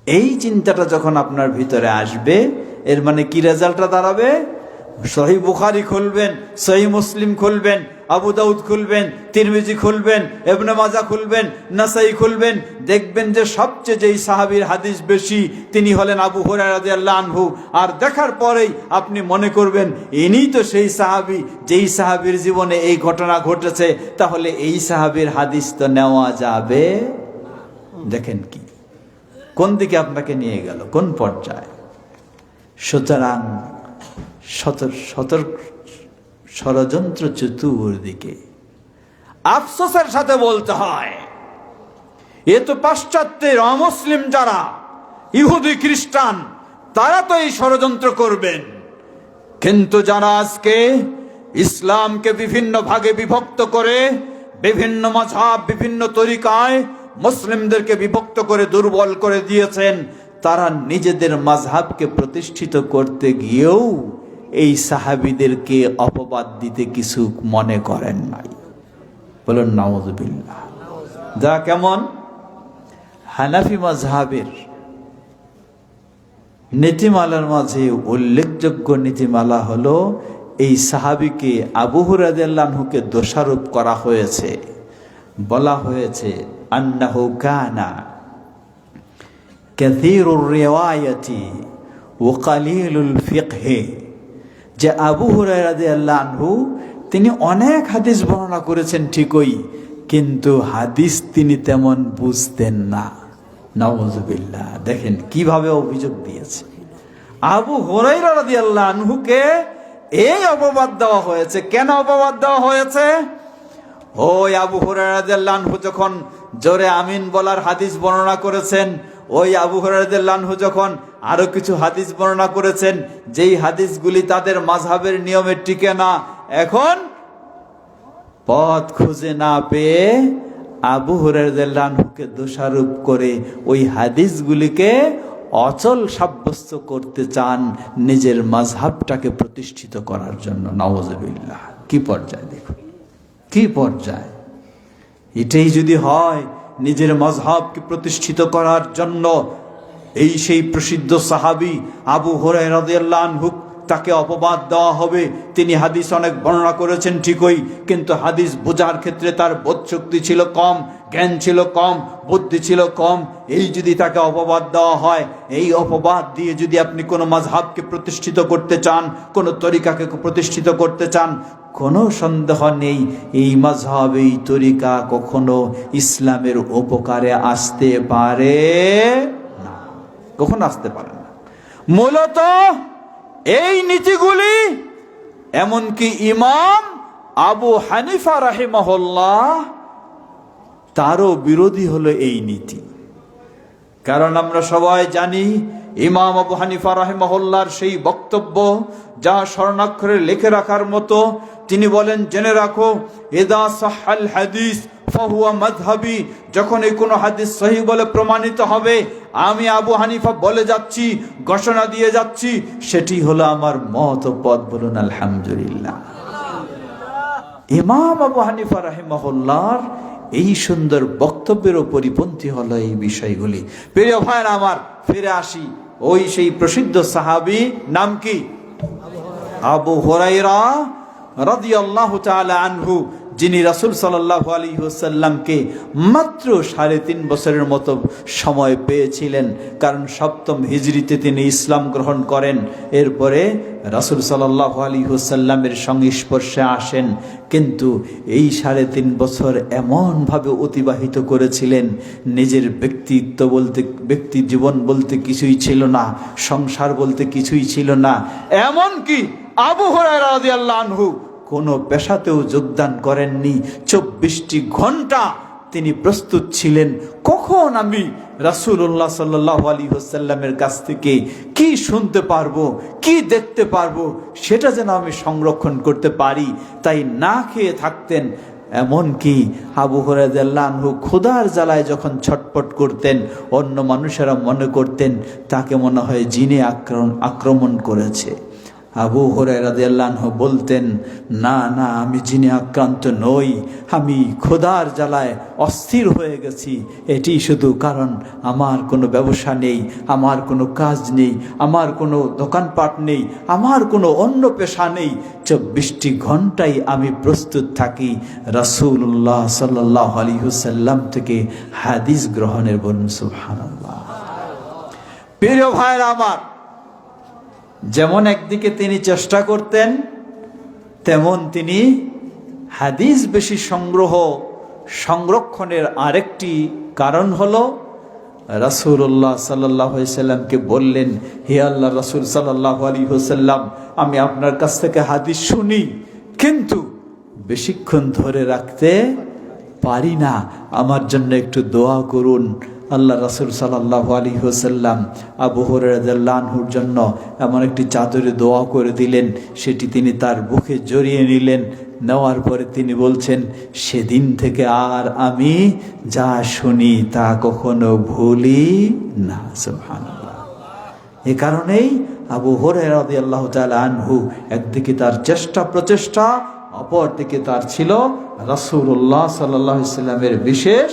এই চিন্তাটা যখন আপনার ভিতরে আসবে, এর মানে কি রেজাল্টটা দাঁড়াবে? সহিহ বুখারী খুলবেন, সহিহ মুসলিম খুলবেন, আবু দাউদ খুলবেন, তিরমিজি খুলবেন, ইবনে মাজাহ খুলবেন, নাসাই খুলবেন, দেখবেন যে সবচেয়ে যেই সাহাবীর হাদিস বেশি তিনি হলেন আবু হুরায়রা রাদিয়াল্লাহু আনহু। আর দেখার পরেই আপনি মনে করবেন ইনিই তো সেই সাহাবী যেই সাহাবীর জীবনে এই ঘটনা ঘটেছে, তাহলে এই সাহাবীর হাদিস তো নেওয়া যাবে। দেখেন কি কোন দিকে আপনাকে নিয়ে গেল, কোন পর্যায়ে। সুতরাং ষড়যন্ত্র চতুর্দিকে। আফসোসের সাথে বলতে হয় এ তো পাশ্চাত্যের অমুসলিম যারা ইহুদি খ্রিস্টান তারা তো এই ষড়যন্ত্র করবেন, কিন্তু যারা আজকে ইসলামকে বিভিন্ন ভাগে বিভক্ত করে বিভিন্ন মাযহাব বিভিন্ন তরিকায় মুসলিমদেরকে বিভক্ত করে দুর্বল করে দিয়েছেন, তারা নিজেদের মাযহাবকে প্রতিষ্ঠিত করতে গিয়েও এই সাহাবীদেরকে অপবাদ দিতে কিছু মনে করেন নাই। বলুন নাউযুবিল্লাহ। যা কেমন হানাফি মাযহাবের নীতিমালার মাঝে উল্লেখযোগ্য নীতিমালা হলো এই সাহাবীকে আবু হুরায়রা রাদিয়াল্লাহু আনহুকে দোষারোপ করা হয়েছে, বলা হয়েছে আন্নাহু কানা কাসীরুর রিওয়ায়াতি ওয়া কালিলুল ফিকহি, যে আবু হুরায়রা রাদিয়াল্লাহু আনহু তিনি অনেক হাদিস বর্ণনা করেছেন ঠিকই, কিন্তু হাদিস তিনি তেমন বুঝতেন না। নাউযুবিল্লাহ। দেখেন কিভাবে অভিযোগ দিয়েছে। আবু হুরায়রা রাদিয়াল্লাহু আনহুকে এই অপবাদ দেওয়া হয়েছে। কেন অপবাদ দেওয়া হয়েছে? ওই আবু হুরায়রা রাদিয়াল্লাহু আনহু যখন জোরে আমিন বলার হাদিস বর্ণনা করেছেন, ওই আবু হুরায়রা রাদিয়াল্লাহু আনহু যখন আরো কিছু হাদিস বর্ণনা করেছেন যেই হাদিসগুলি তাদের মাযহাবের নিয়মে টিকে না, এখন পথ খুঁজে না পেয়ে আবু হুরায়রা রাদিয়াল্লাহু আনহুকে দোষারোপ করে ওই হাদিসগুলিকে অচল সাব্যস্ত করতে চান নিজের মাযহাবটাকে প্রতিষ্ঠিত করার জন্য। নাউযুবিল্লাহ। কি পর্যায়ে দেখুন, কি পর্যায়ে। এটাই যদি হয় নিজের মাযহাবকে প্রতিষ্ঠিত করার জন্য, এই সেই প্রসিদ্ধ সাহাবী আবু হুরায়রা রাদিয়াল্লাহু আনহু তাকে অপবাদ দেওয়া হবে। তিনি হাদিস অনেক বর্ণনা করেছেন ঠিকই, কিন্তু হাদিস বোঝার ক্ষেত্রে তার বোধশক্তি ছিল কম, জ্ঞান ছিল কম, বুদ্ধি ছিল কম। এই যদি তাকে অপবাদ দেওয়া হয়, এই অপবাদ দিয়ে যদি আপনি কোনো মাযহাবকে প্রতিষ্ঠিত করতে চান, কোনো তরিকাকে প্রতিষ্ঠিত করতে চান, কোনো সন্দেহ নেই এই মাযহাব এই তরিকা কখনো ইসলামের উপকারে আসতে পারে না, কখনো আসতে পারে না। মূলত এই নীতিগুলি এমনকি ইমাম আবু হানিফা রাহিমাহুল্লাহ তারও বিরোধী হলো এই নীতি। কারণ আমরা সবাই জানি ইমাম আবু হানিফা রাহিমাহুল্লাহর সেই বক্তব্য যা স্বর্ণাক্ষরে লিখে রাখার মতো। তিনি বলেন, জেনে রাখো ইযা সাহহাল হাদিস ফাহুয়া মাযহাবি, যখন এই কোনো হাদিস সহিহ বলে প্রমাণিত হবে, আমি আবু হানিফা বলে যাচ্ছি, ঘোষণা দিয়ে যাচ্ছি, সেটি হলো আমার মত ও পথ। বলুন আলহামদুলিল্লাহ। ইমাম আবু হানিফা রাহিমাহুল্লাহর এই সুন্দর বক্তব্যের পরিপন্থী হলো এই বিষয়গুলি। প্রিয় ভাইরা আমার, ফিরে আসি ওই সেই প্রসিদ্ধ সাহাবী, নাম কি? আবু হুরায়রা রাদিয়াল্লাহু তাআলা আনহু, যিনি রাসূল সাল্লাল্লাহু আলাইহি ওয়াসাল্লামকে মাত্র 3.5 বছরের মতো সময় পেয়েছিলেন। কারণ 7ম হিজরিতে তিনি ইসলাম গ্রহণ করেন, এরপরে রাসূল সাল্লাল্লাহু আলাইহি ওয়াসাল্লামের সংস্পর্শে আসেন। কিন্তু এই 3.5 বছর এমনভাবে অতিবাহিত করেছিলেন, নিজের ব্যক্তিত্ব বলতে, ব্যক্তি জীবন বলতে কিছুই ছিল না, সংসার বলতে কিছুই ছিল না। এমনকি আবু হুরায়রা রাদিয়াল্লাহু আনহু কোনো পেশাতেও যোগদান করেননি। 24টি ঘন্টা তিনি প্রস্তুত ছিলেন, কখন আমি রাসূলুল্লাহ সাল্লাল্লাহু আলাইহি ওয়াসাল্লামের কাছ থেকে কি শুনতে পারবো, কি দেখতে পারবো, সেটা যেন আমি সংরক্ষণ করতে পারি। তাই না খেয়ে থাকতেন। এমনকি আবু হুরায়রা রাদিয়াল্লাহু আনহু ক্ষুধার জ্বালায় যখন ছটপট করতেন, অন্য মানুষেরা মনে করতেন তাকে মনে হয় জিনে আক্রমণ করেছে। আবু হুরায়রা রাদিয়াল্লাহু আনহু বলতেন, না না, আমি জিনে আক্রান্ত নই, আমি খোদার জ্বালায় অস্থির হয়ে গেছি। এটি শুধু কারণ আমার কোনো ব্যবসা নেই, আমার কোনো কাজ নেই, আমার কোনো দোকানপাট নেই, আমার কোনো অন্য পেশা নেই। 24টি ঘন্টাই আমি প্রস্তুত থাকি রাসূলুল্লাহ সাল্লাল্লাহু আলাইহি ওয়াসাল্লাম থেকে হাদিস গ্রহণের। বলুন সুবহানাল্লাহ। প্রিয় ভাইরা আমার, যেমন একদিকে তিনি চেষ্টা করতেন, তেমন তিনি হাদিস বেশি সংরক্ষণের আরেকটি কারণ হলো রাসূলুল্লাহ সাল্লাল্লাহু আলাইহি সাল্লামকে বললেন, হে আল্লাহ রাসূল সাল্লাল্লাহু আলাইহি ওয়াসাল্লাম, আমি আপনার কাছ থেকে হাদিস শুনি, কিন্তু বেশিক্ষণ ধরে রাখতে পারি না, আমার জন্য একটু দোয়া করুন। আল্লাহ রাসূল সাল্লাল্লাহু আলাইহি ওয়াসাল্লাম আবু হুরায়রা রাদিয়াল্লাহু আনহুর জন্য এমন একটি চাদরে দোয়া করে দিলেন, সেটি তিনি তার বুকে জড়িয়ে নিলেন। নেওয়ার পরে তিনি বলছেন, সেদিন থেকে আর আমি যা শুনি তা কখনো ভুলি না। সুবহানাল্লাহ। এই কারণেই আবু হুরায়রা রাদিয়াল্লাহু তাআলা আনহু একদিকে তার প্রচেষ্টা, অপরদিকে তার ছিল রাসূলুল্লাহ সাল্লাল্লাহু আলাইহি ওয়াসাল্লামের বিশেষ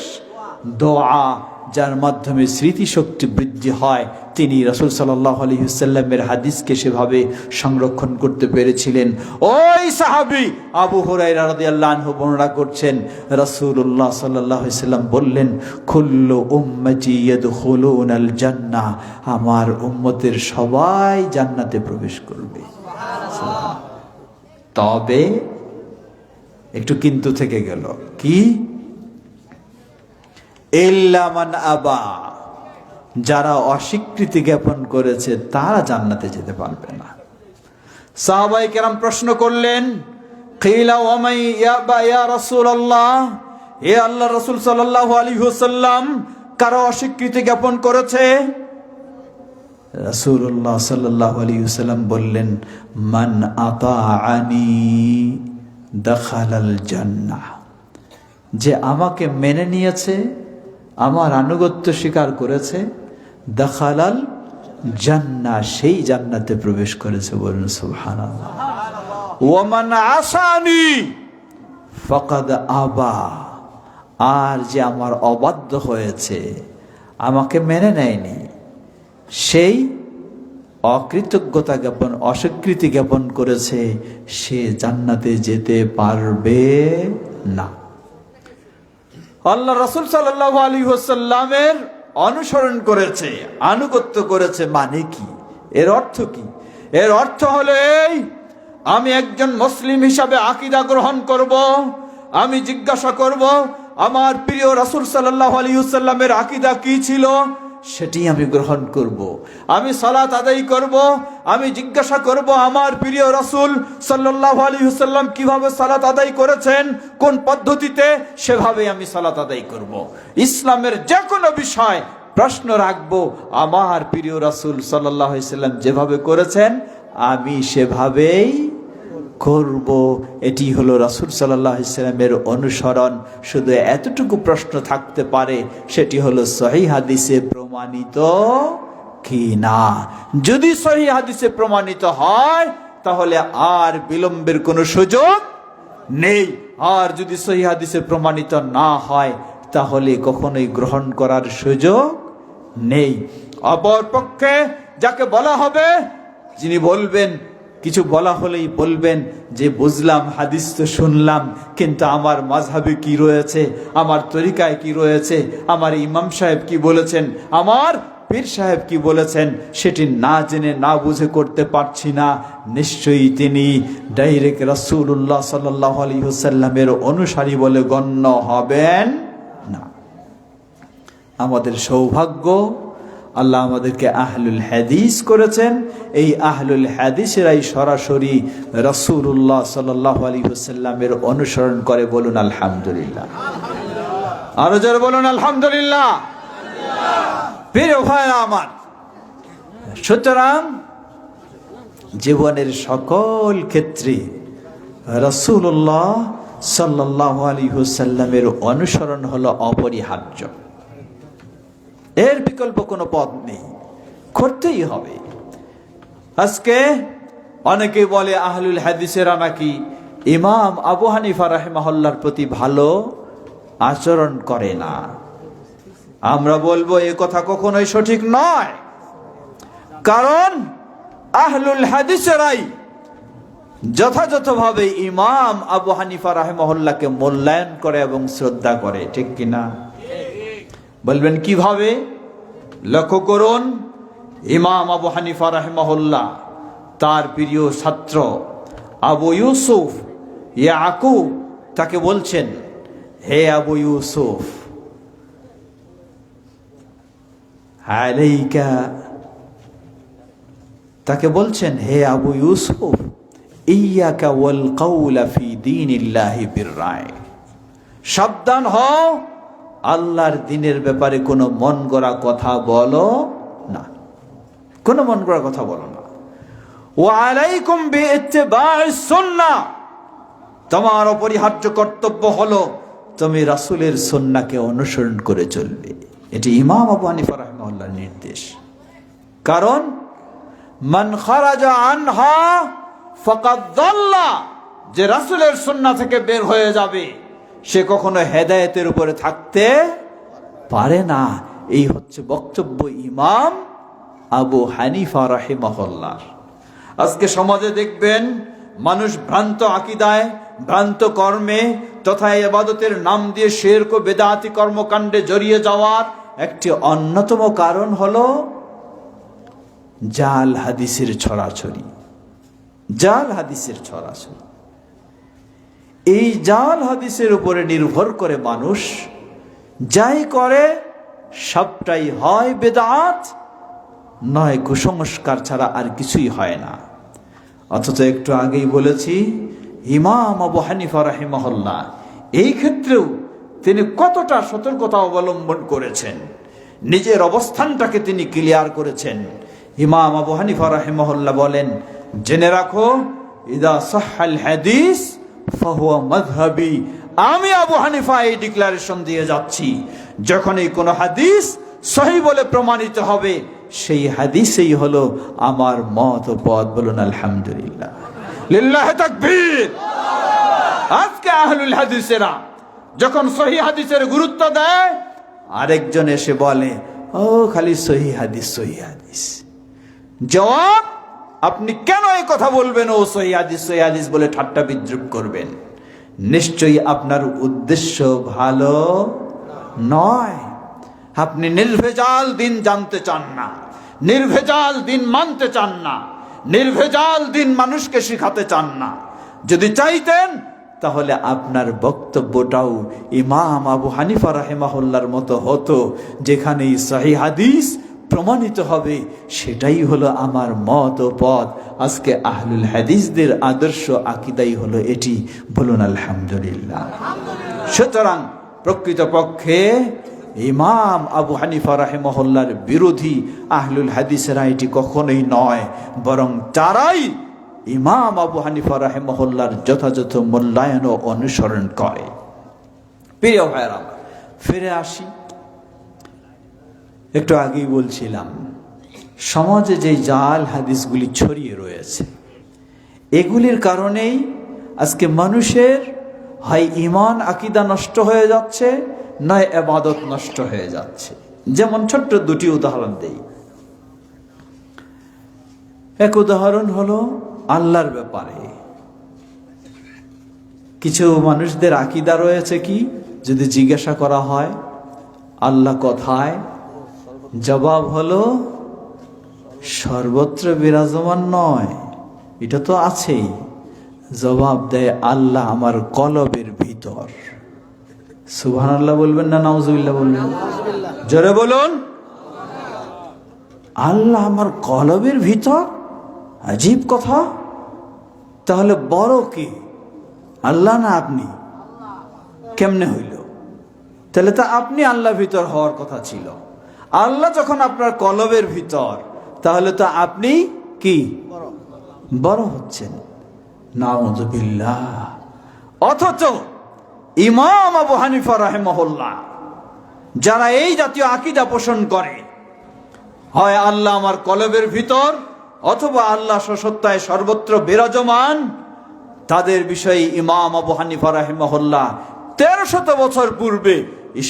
দোয়া, যার মাধ্যমে স্মৃতিশক্তি বৃদ্ধি হয়। তিনি রাসূল সাল্লাল্লাহু আলাইহি ওয়াসাল্লামের হাদিসকে সেভাবে সংরক্ষণ করতে পেরেছিলেন। ওই সাহাবী আবু হুরায়রা রাদিয়াল্লাহু আনহু বর্ণনা করছেন, রাসূলুল্লাহ সাল্লাল্লাহু আলাইহি ওয়াসাল্লাম বললেন, কুল্লু উম্মতি ইয়াদখুলুনাল জান্নাহ, আমার উম্মতের সবাই জান্নাতে প্রবেশ করবে। তবে একটু কিন্তু থেকে গেল, কি? ইল্লা মান আবা, যারা অস্বীকৃতি জ্ঞাপন করেছে তারা জান্নাতে যেতে পারবে না। সাহাবায়ে কেরাম প্রশ্ন করলেন, কিলা ওয়া মান ইয়াবা ইয়া রাসূলুল্লাহ, হে আল্লাহর রাসূল সাল্লাল্লাহু আলাইহি ওয়াসাল্লাম, কারা অস্বীকৃতি জ্ঞাপন করেছে? রাসূলুল্লাহ সাল্লাল্লাহু আলাইহি ওয়াসাল্লাম বললেন, মান আতাআনি দাখালাল জান্নাহ, যে আমাকে মেনে নিয়েছে, আমার আনুগত্য স্বীকার করেছে, দাখালাল জান্নাহ, সেই জান্নাতে প্রবেশ করেছে। বলুন সুবহানাল্লাহ। ওয়া মান আসানি ফাকাদ আবা, আর যে আমার অবাধ্য হয়েছে, আমাকে মেনে নেয়নি, সেই অকৃতজ্ঞতা জ্ঞাপন, অস্বীকৃতি জ্ঞাপন করেছে, সে জান্নাতে যেতে পারবে না। আল্লাহ রাসূল সাল্লাল্লাহু আলাইহি ওয়াসাল্লামের অনুসরণ করেছে, আনুগত্য করেছে, মানে কি? এর অর্থ কি? এর অর্থ হলো এই, আমি একজন মুসলিম হিসাবে আকীদা গ্রহণ করব, আমি জিজ্ঞাসা করব আমার প্রিয় রাসূল সাল্লাল্লাহু আলাইহি ওয়াসাল্লামের আকীদা কি ছিল, সেটি আমি গ্রহণ করব। আমি সালাত আদায় করব, আমি জিজ্ঞাসা করব আমার প্রিয় রাসূল সাল্লাল্লাহু আলাইহি ওয়াসাল্লাম কিভাবে সালাত আদায় করেছেন, কোন পদ্ধতিতে, সেভাবে আমি সালাত আদায় করব। ইসলামের যে কোনো বিষয় প্রশ্ন রাখবো, আমার প্রিয় রাসূল সাল্লাল্লাহু আলাইহি ওয়াসাল্লাম যেভাবে করেছেন আমি সেভাবেই করব। এটি হলো রাসূল সাল্লাল্লাহু আলাইহি ওয়াসাল্লামের অনুসরণ। শুধু এতটুকু প্রশ্ন থাকতে পারে, সেটি হলো সহিহ হাদিসে প্রমাণিত কি না। যদি সহিহ হাদিসে প্রমাণিত হয় তাহলে আর বিলম্বের কোনো সুযোগ নেই, আর যদি সহিহ হাদিসে প্রমাণিত না হয় তাহলে কখনোই গ্রহণ করার সুযোগ নেই। অপরপক্ষে যাকে বলা হবে, যিনি বলবেন, কিছু বলা হলেই বলবেন যে বুঝলাম, হাদিস তো শুনলাম, কিন্তু আমার মাযহাবে কি রয়েছে, আমার তরিকায় কি রয়েছে, আমার ইমাম সাহেব কি বলেছেন, আমার পীর সাহেব কি বলেছেন, সেটি না জেনে না বুঝে করতে পারছি না, নিশ্চয়ই তিনি ডাইরেক্ট রাসূলুল্লাহ সাল্লাল্লাহু আলাইহি ওয়াসাল্লামের অনুসারী বলে গণ্য হবেন না। আমাদের সৌভাগ্য, আল্লাহ আমাদেরকে আহলুল হাদিস করেছেন। এই আহলুল হাদিসেরাই সরাসরি রাসূলুল্লাহ সাল্লাল্লাহু আলাইহি ওয়াসাল্লামের অনুসরণ করে। বলুন আলহামদুলিল্লাহ। আরো জোরে বলুন আলহামদুলিল্লাহ। প্রিয় ভাইরা আমার, সুতরাং জীবনের সকল ক্ষেত্রে রাসূলুল্লাহ সাল্লাল্লাহু আলাইহি ওয়াসাল্লামের অনুসরণ হলো অপরিহার্য। এর বিকল্প কোনো পথ নেই, করতেই হবে। আজকে অনেকে বলে আহলুল হাদিসেরা নাকি ইমাম আবু হানিফা রাহিমাহুল্লাহর প্রতি ভালো আচরণ করে না। আমরা বলবো এ কথা কখনোই সঠিক নয়, কারণ আহলুল হাদিসেরাই যথাযথভাবে ইমাম আবু হানিফা রাহিমাহুল্লাহকে মূল্যায়ন করে এবং শ্রদ্ধা করে, ঠিক কিনা? বলবেন কিভাবে? লক্ষ্য করুন, ইমাম আবু হানিফা রাহিমাহুল্লাহ তার প্রিয় ছাত্র আবু ইউসুফ ইয়াকুব তাকে বলছেন, হে আবু ইউসুফ, আলাইকা, তাকে বলছেন, হে আবু ইউসুফ, ইয়াকা ওয়াল কাউলা ফি দীনিল্লাহি বিররায়, সাবধান হও, আল্লাহর দ্বীনের ব্যাপারে কোনো মন গড়া কথা বলো না, কোনো মন গড়া কথা বলো না। ওয়া আলাইকুম বিইত্তিবাইস সুন্নাহ, তোমার অপরিহার্য কর্তব্য হলো তুমি রাসূলের সুন্নাহকে অনুসরণ করে চলবে। এটি ইমাম আবু হানিফা রাহিমাহুল্লাহর নির্দেশ। কারণ মান খারাজা আনহা ফাকাদ দাল্লা, যে রাসূলের সুন্নাহ থেকে বের হয়ে যাবে সে কখনো হেদায়েতের উপরে থাকতে পারে না। এই হচ্ছে বক্তব্য ইমাম আবু হানিফা রাহিমাহুল্লাহ। আজকে সমাজে দেখবেন মানুষ ভ্রান্ত আকীদায়, ভ্রান্ত কর্মে তথা ইবাদতের নাম দিয়ে শিরক ও বিদআতি কর্মকাণ্ডে জড়িয়ে যাওয়ার একটি অন্যতম কারণ হলো জাল হাদিসের ছড়াছড়ি। জাল হাদিসের ছড়াছড়ি, এই জাল হাদিসের উপরে নির্ভর করে মানুষ যাই করে সবটাই হয় বেদাত, নয় কুসংস্কার ছাড়া আর কিছুই হয় না। অথচ একটু আগেই বলেছি ইমাম আবু হানিফা রাহিমাহুল্লাহ এই ক্ষেত্রেও তিনি কতটা সতর্কতা অবলম্বন করেছেন, নিজের অবস্থানটাকে তিনি ক্লিয়ার করেছেন। ইমাম আবু হানিফা রাহিমাহুল্লাহ বলেন, জেনে রাখো, ইদা সাহহাল হাদিস ফাহুয়া মাযহাবি, আমি আবু হানিফা এই ডিক্লারেশন দিয়ে যাচ্ছি, যখনই কোনো হাদিস সহিহ বলে প্রমাণিত হবে সেই হাদিসই হলো আমার মত ও পথ। বলুন আলহামদুলিল্লাহ, লিল্লাহি তাকবীর। আজকে আহলুল হাদিসেরা যখন সহিহ হাদিসের গুরুত্ব দেয়, আরেকজন এসে বলে, ও খালি সহিহ হাদিস, সহিহ হাদিস। জবাব, আপনি কেন এই কথা বলবেন ও সহিহ হাদিস, সহিহ হাদিস বলে ঠাট্টা বিদ্রুপ করবেন? নিশ্চয়ই আপনার উদ্দেশ্য ভালো নয়। আপনি নির্ভেজাল দিন জানতে চান না, নির্ভেজাল দিন মানতে চান না, নির্ভেজাল দিন মানুষকে শিখাতে চান না। যদি চাইতেন তাহলে আপনার বক্তব্যটাও ইমাম আবু হানিফা রাহিমাহুল্লাহর মতো হতো, যেখানে সহিহ হাদিস প্রমাণিত হবে সেটাই হলো আমার মত ও পথ। আজকে আহলুল হাদিসদের আদর্শ আকীদাই হলো এটি। বলুন আলহামদুলিল্লাহ। সুতরাং প্রকৃতপক্ষে ইমাম আবু হানিফা রাহিমাহুল্লাহর বিরোধী আহলুল হাদিসেরা এটি কখনোই নয়, বরং তারাই ইমাম আবু হানিফা রাহিমাহুল্লাহর যথাযথ মূল্যায়ন ও অনুসরণ করে। প্রিয় ভাইরা, ফিরে আসি। একটু আগেই বলছিলাম সমাজে যে জাল হাদিসগুলি ছড়িয়ে রয়েছে, এগুলির কারণেই আজকে মানুষের হয় ঈমান আকীদা নষ্ট হয়ে যাচ্ছে, নয় ইবাদত নষ্ট হয়ে যাচ্ছে। যেমন ছোট্ট দুটি উদাহরণ দেই। এক উদাহরণ হলো আল্লাহর ব্যাপারে। কিছু মানুষদের আকীদা রয়েছে কি, যদি জিজ্ঞাসা করা হয় আল্লাহ কোথায়, জবাব হলো সর্বত্র বিরাজমান নয়, এটা তো আছেই। জবাব দেয় আল্লাহ আমার কলবের ভিতর। সুবহানাল্লাহ বলবেন না নাউজুবিল্লাহ বলবেন? জোরে বলুন। আল্লাহ আমার কলবের ভিতর, আজীব কথা। তাহলে বড় কি, আল্লাহ না আপনি? কেমনে হইল? তাহলে তো আপনি আল্লাহ ভিতর হওয়ার কথা ছিল। আল্লাহ যখন আপনার কলবের ভিতর, তাহলে তো আপনি কি বড় হচ্ছেন। নাউযুবিল্লাহ। অথচ ইমাম আবু হানিফা রাহিমাহুল্লাহ যারা এই জাতীয় আকীদা পোষণ করে, হয় আল্লাহ আমার কলবের ভিতর, অথবা আল্লাহ সত্তায় সর্বত্র বিরাজমান, তাদের বিষয়ে ইমাম আবু হানিফা রাহিমাহুল্লাহ 1300 বছর পূর্বে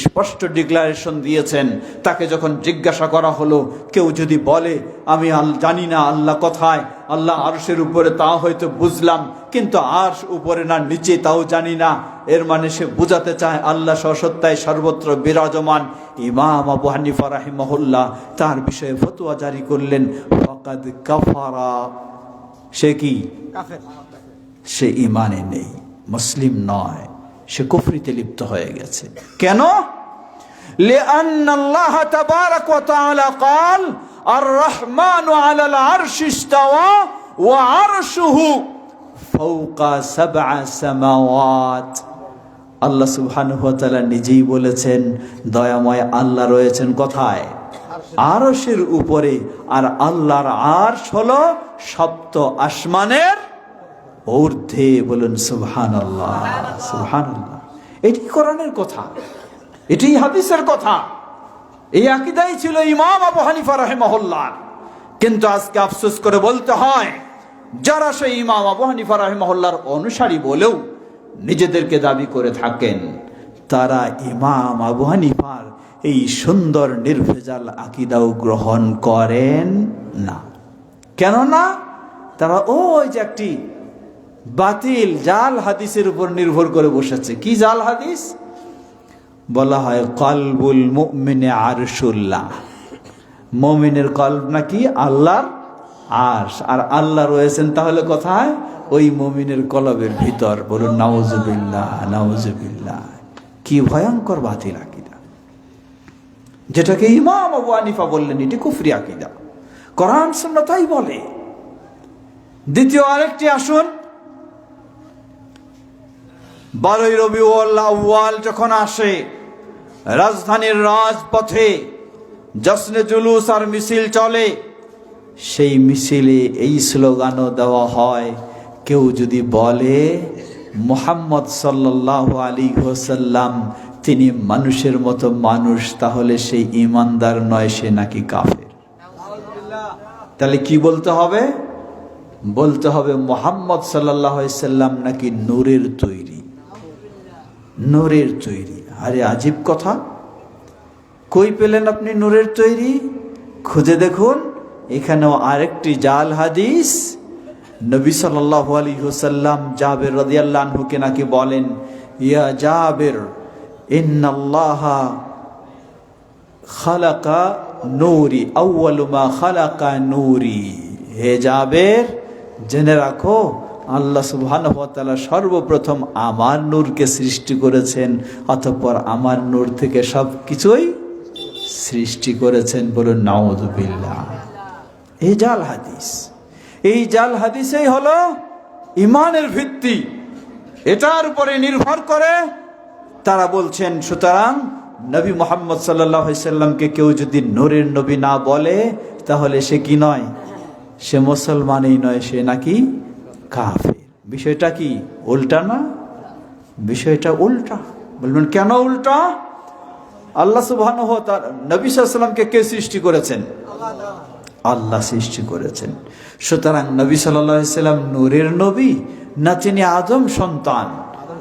স্পষ্ট ডিক্লারেশন দিয়েছেন। তাকে যখন জিজ্ঞাসা করা হলো, কেউ যদি বলে আমি জানি না আল্লাহ কোথায়, আল্লাহ আরশের উপরে, তা হয়তো বুঝলাম, কিন্তু আরশ উপরে না নিচে তাও জানি না, এর মানে সে বোঝাতে চায় আল্লাহ সত্তায় সর্বত্র বিরাজমান। ইমাম আবু হানিফা রাহিমাহুল্লাহ তার বিষয়ে ফতোয়া জারি করলেন, ফাকাদ কাফারা, সে কি কাফের, সে ইমানে নেই, মুসলিম নয়, সে কুফরিতে লিপ্ত হয়ে গেছে। কেন? লিআন্না আল্লাহ তাবারাক ওয়া তাআলা قال الرحمن على العرش استوى وعرشه فوق 7 سماوات। আল্লাহ সুবহানাহু ওয়া তাআলা নিজেই বলেছেন, দয়াময় আল্লাহ রয়েছেন কোথায়? আরশের উপরে, আর আল্লাহর আরশ হলো সপ্ত আসমানের ঊর্ধ্বে। বলুন সুবহানাল্লাহ, সুবহানাল্লাহ। এটি কোরআনের কথা, এটি হাদিসের কথা। এই আকীদাই ছিল ইমাম আবু হানিফা রাহিমাহুল্লাহ। কিন্তু আজকে আফসোস করে বলতে হয়, যারা সেই ইমাম আবু হানিফা রাহিমাহুল্লাহর অনুসারী বলেও নিজেদেরকে দাবি করে থাকেন, তারা ইমাম আবু হানিফার এই সুন্দর নির্ভেজাল আকীদাও গ্রহণ করেন না। কেননা তারা ওই যে একটি বাতিল জাল হাদিসের উপর নির্ভর করে বসেছে। কি জাল হাদিস? বলা হয় কলবুল মুমিনে আরশুল্লাহ, মুমিনের কলব নাকি আল্লাহর আরশ, আর আল্লাহ রয়েছেন তাহলে কোথায়? ওই মুমিনের কলবের ভিতর। বলুন নাউজুবিল্লাহ, নাউজুবিল্লাহ। কি ভয়ঙ্কর বাতিল আকীদা, যেটাকে ইমাম আবু হানিফা বললেন এটি কুফরি আকীদা। কোরআন সুন্নাহ তাই বলে। দ্বিতীয় আরেকটি আসুন, 12ই রবিউল আউয়াল যখন আসে, রাজধানীর রাজপথে জশ্নে জুলুস আর মিছিল চলে, সেই মিছিলে এই স্লোগানও দেওয়া হয়, কেউ যদি বলে মুহাম্মদ সাল্লাল্লাহু আলাইহি ওয়াসাল্লাম তিনি মানুষের মতো মানুষ, তাহলে সেই ঈমানদার নয়, সে নাকি কাফের। তাহলে কি বলতে হবে? বলতে হবে মুহাম্মদ সাল্লাল্লাহু আলাইহি ওয়াসাল্লাম নাকি নূরের তৈরি, নূরের তৈরি। আরে আজীব কথা, কই পেলেন আপনি নূরের তৈরি? খুঁজে দেখুন, এখানেও আরেকটি জাল হাদিস। নবী সাল্লাল্লাহু আলাইহি ওয়াসাল্লাম জাবের রাদিয়াল্লাহু আনহুকে নাকি বলেন, ইয়া জাবের ইন্নাল্লাহা খালাকা নূরি আউয়ালু মা খালাকা নূরি। হে জাবের, জেনে রাখো আল্লাহ সুবহানাহু ওয়া তাআলা সর্বপ্রথম আমার নূরকে সৃষ্টি করেছেন, অতঃপর আমার নূর থেকে সব কিছুই সৃষ্টি করেছেন। বলুন নাউযুবিল্লাহ। এই জাল হাদিস, এই জাল হাদিসেই হলো ইমানের ভিত্তি, এটার উপরে নির্ভর করে তারা বলছেন, সুতরাং নবী মুহাম্মদ সাল্লাল্লাহু আলাইহি সাল্লামকে কেউ যদি নূরের নবী না বলে, তাহলে সে কি নয়? সে মুসলমানই নয়, সে নাকি কাফের। বিষয়টা কি উল্টা না? বিষয়টা উল্টা। বলবেন কেন উল্টা? আল্লাহ সুবহানাহু ওয়া তাআলা নবী সাল্লাল্লাহু আলাইহি সাল্লামকে কে সৃষ্টি করেছেন? আল্লাহ সৃষ্টি করেছেন। সুতরাং নবী সাল্লাল্লাহু আলাইহি সাল্লাম নূরের নবী না তিনি আদম সন্তান,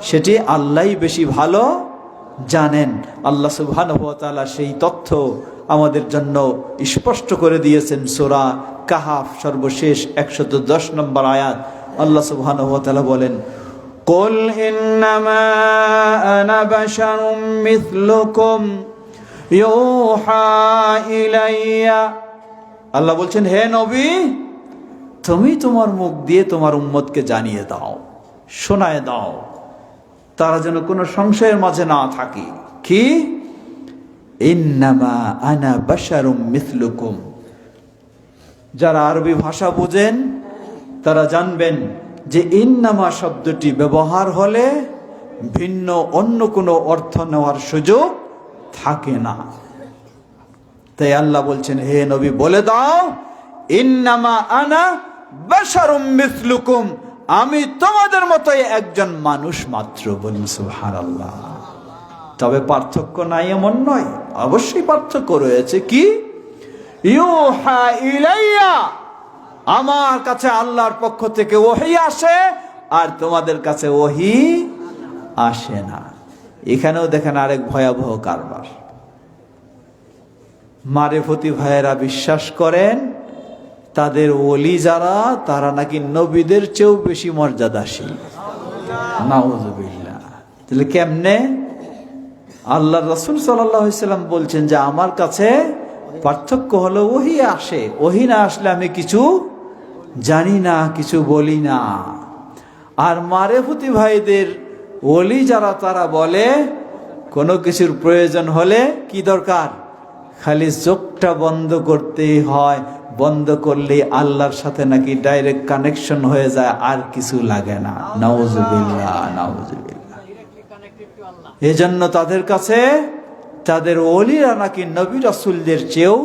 সেটি আল্লাহই বেশি ভালো জানেন। আল্লাহ সুবহানাহু ওয়া তাআলা সেই তথ্য আমাদের জন্য স্পষ্ট করে দিয়েছেন। সূরা কাহাফ সর্বশেষ 110 নম্বর আয়াত, আল্লাহ সুবহানাহু ওয়া তাআলা বলেন, কুল ইন্নামা আনা বাশারুম মিথলুকুম ইউহা ইলাইয়া। আল্লাহ বলছেন, হে নবী, তুমি তোমার মুখ দিয়ে তোমার উম্মতকে জানিয়ে দাও, শোনায় দাও, তারা যেন কোনো সংশয়ের মাঝে না থাকে। কি? ইন্নামা আনা বাশারুম মিথলুকুম। যারা আরবি ভাষা বুঝেন তারা জানবেন যে ইন্নামা শব্দটি ব্যবহার হলে ভিন্ন অন্য কোনো অর্থ নেওয়ার সুযোগ থাকে না। তাই আল্লাহ বলছেন, হে নবী বলে দাও, ইন্নামা আনা বাশারুম মিথলুকুম, আমি তোমাদের মতোই একজন মানুষ মাত্র। বলুন সুবহানাল্লাহ। তবে পার্থক্য নাই এমন নয়, অবশ্যই পার্থক্য রয়েছে। কি? ইউহা ইলাইয়া, আমার কাছে আল্লাহর পক্ষ থেকে ওহী আসে, আর তোমাদের কাছে ওহী আসে না। এখানেও দেখেন আরেক ভয়াবহ কারবার। মারেফতি ভাইয়েরা বিশ্বাস করেন তাদের ওলি যারা, তারা নাকি নবীদের চেয়েও বেশি মর্যাদাশীল। নাউযুবিল্লাহ। তাহলে কেমনে? আল্লাহ রাসূল সাল্লাল্লাহু আলাইহি সাল্লাম বলছেন যে আমার কাছে পার্থক্য হলো ওহী আসে, ওহী না আসলে আমি কিছু জানি না, কিছু বলি না। আর মারেফতি ভাইদের ওলি যারা, তারা বলে কোনো কিছুর প্রয়োজন হলে কি দরকার, খালি চোখটা বন্ধ করতেই হয়, বন্ধ করলে আল্লাহর সাথে নাকি ডাইরেক্ট কানেকশন হয়ে যায়, আর কিছু লাগে না। নাউযুবিল্লাহ, নাউযুবিল্লাহ। এজন্য তাদের কাছে তাদের ওলিরা নাকি নবী রাসূলদের চেয়েও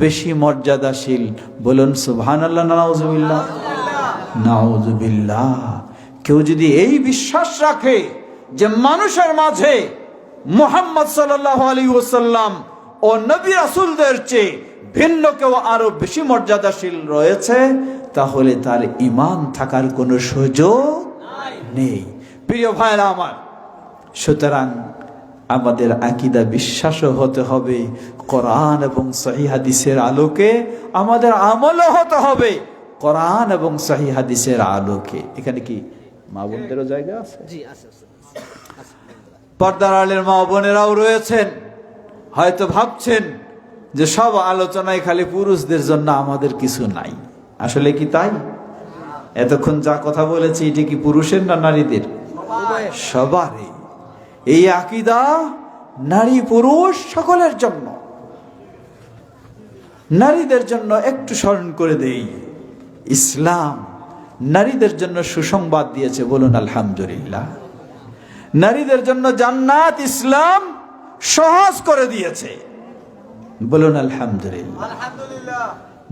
বেশি মর্যাদাশীল। বলুন সুবহানাল্লাহ, নাউযুবিল্লাহ, নাউযুবিল্লাহ। কেউ যদি এই বিশ্বাস রাখে যে মানুষের মাঝে মুহাম্মদ সাল্লাল্লাহু আলাইহি ওয়াসাল্লাম ও নবী রাসূলদের চেয়ে ভিন্ন কেউ আরো বেশি মর্যাদাশীল রয়েছে, তাহলে তার ঈমান থাকার কোনো সুযোগ নেই। প্রিয় ভাইরা আমার, সুতরাং আমাদের আকীদা বিশ্বাসও হতে হবে কোরআন এবং সহিহ হাদিসের আলোকে, আমাদের আমলও হতে হবে কোরআন এবং সহিহ হাদিসের আলোকে। এখানে কি মা বোনদেরও জায়গা আছে? জি আছে। পর্দার আড়ালের মা বোনেরাও রয়েছেন। হয়তো ভাবছেন যে সব আলোচনায় খালি পুরুষদের জন্য, আমাদের কিছু নাই। আসলে কি তাই? এতক্ষণ যা কথা বলেছি, এটি কি পুরুষের না নারীদের? সবারই। এই আকীদা নারী পুরুষ সকলের জন্য। নারীদের জন্য একটু স্মরণ করে দেই, ইসলাম নারীদের জন্য সুসংবাদ দিয়েছে। বলুন আলহামদুলিল্লাহ। নারীদের জন্য জান্নাত ইসলাম সহজ করে দিয়েছে। বলুন আলহামদুলিল্লাহ।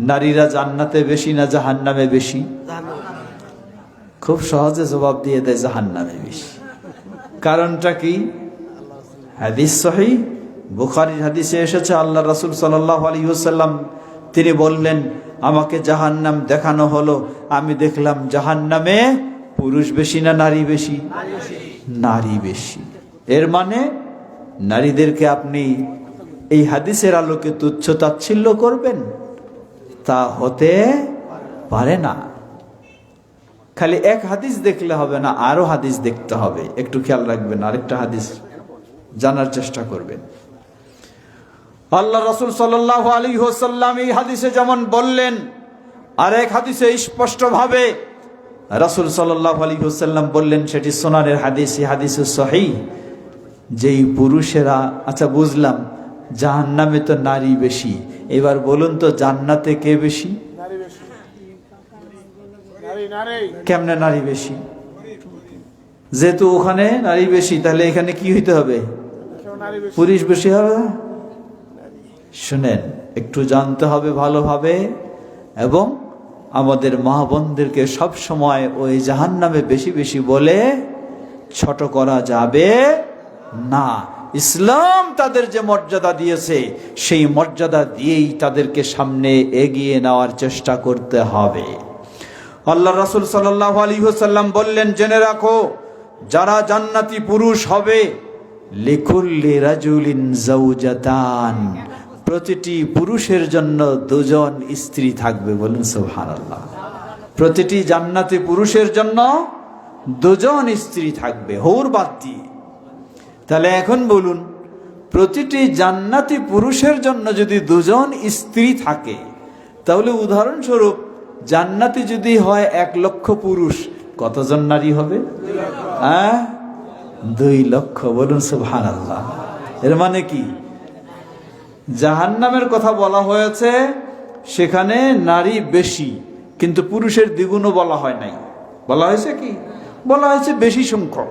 নারীরা জান্নাতে বেশি না জাহান্নামে বেশি? খুব সহজে জবাব দিয়ে দেয় জাহান্নামে বেশি। কারণটা কি? হাদিস সহিহ বুখারীর হাদিসে এসেছে, আল্লাহ রাসূল সাল্লাল্লাহু আলাইহি ওয়াসাল্লাম তিনি বললেন, আমাকে জাহান্নাম দেখানো হলো, আমি দেখলাম জাহান্নামে পুরুষ বেশি না নারী বেশি? নারী বেশি। এর মানে নারীদেরকে আপনি এই হাদিসের আলোকে তুচ্ছ তাচ্ছিল্য করবেন, তা হতে পারে না। খালি এক হাদিস দেখলে হবে না, আরো হাদিস দেখতে হবে। একটু খেয়াল রাখবেন, আরেকটা হাদিস জানার চেষ্টা করবেন। আল্লাহ রাসূল সাল্লাল্লাহু আলাইহি ওয়াসাল্লাম এই হাদিসে যেমন বললেন, আরেক হাদিসে স্পষ্ট ভাবে রাসূল সাল্লাল্লাহু আলাইহি ওয়াসাল্লাম বললেন, সেটি সুনানের হাদিস, হাদিসে সহিহ, যেই পুরুষেরা, আচ্ছা বুঝলাম জাহান্নামে তো নারী বেশি, এবার বলুন তো জান্নাতে কে বেশি? কেমনে নারী বেশি? যেহেতু ওখানে নারী বেশি, তাহলে এখানে কি হইতে হবে? পুরুষ বেশি হবে। শুনেন, একটু জানতে হবে ভালোভাবে, এবং আমাদের মা বোনদেরকে সব সময় ওই জাহান্নামে বেশি বেশি বলে ছোট করা যাবে না। ইসলাম তাদের যে মর্যাদা দিয়েছে, সেই মর্যাদা দিয়েই তাদেরকে সামনে এগিয়ে নেওয়ার চেষ্টা করতে হবে। আল্লাহ রাসূল সাল্লাল্লাহু আলাইহি ওয়াসাল্লাম বললেন, জেনে রাখো, যারা জান্নাতি পুরুষ হবে, লিকুল্লি রাজুলিন যাওজাতান, প্রতিটি পুরুষের জন্য দুজন স্ত্রী থাকবে। বলুন সুবহানাল্লাহ। প্রতিটি জান্নাতি পুরুষের জন্য দুজন স্ত্রী থাকবে, হৌর বাদ দিয়ে। তাহলে এখন বলুন, প্রতিটি জান্নাতি পুরুষের জন্য যদি দুজন স্ত্রী থাকে, তাহলে উদাহরণস্বরূপ জান্নাতি যদি হয় 1 লক্ষ পুরুষ, কতজন নারী হবে? 2 লক্ষ। বলুন সুবহানাল্লাহ। এর মানে কি? জাহান্নামের কথা বলা হয়েছে, সেখানে নারী বেশি, কিন্তু পুরুষের দ্বিগুণও বলা হয় নাই। বলা হয়েছে কি? বলা হয়েছে বেশি সংখ্যক,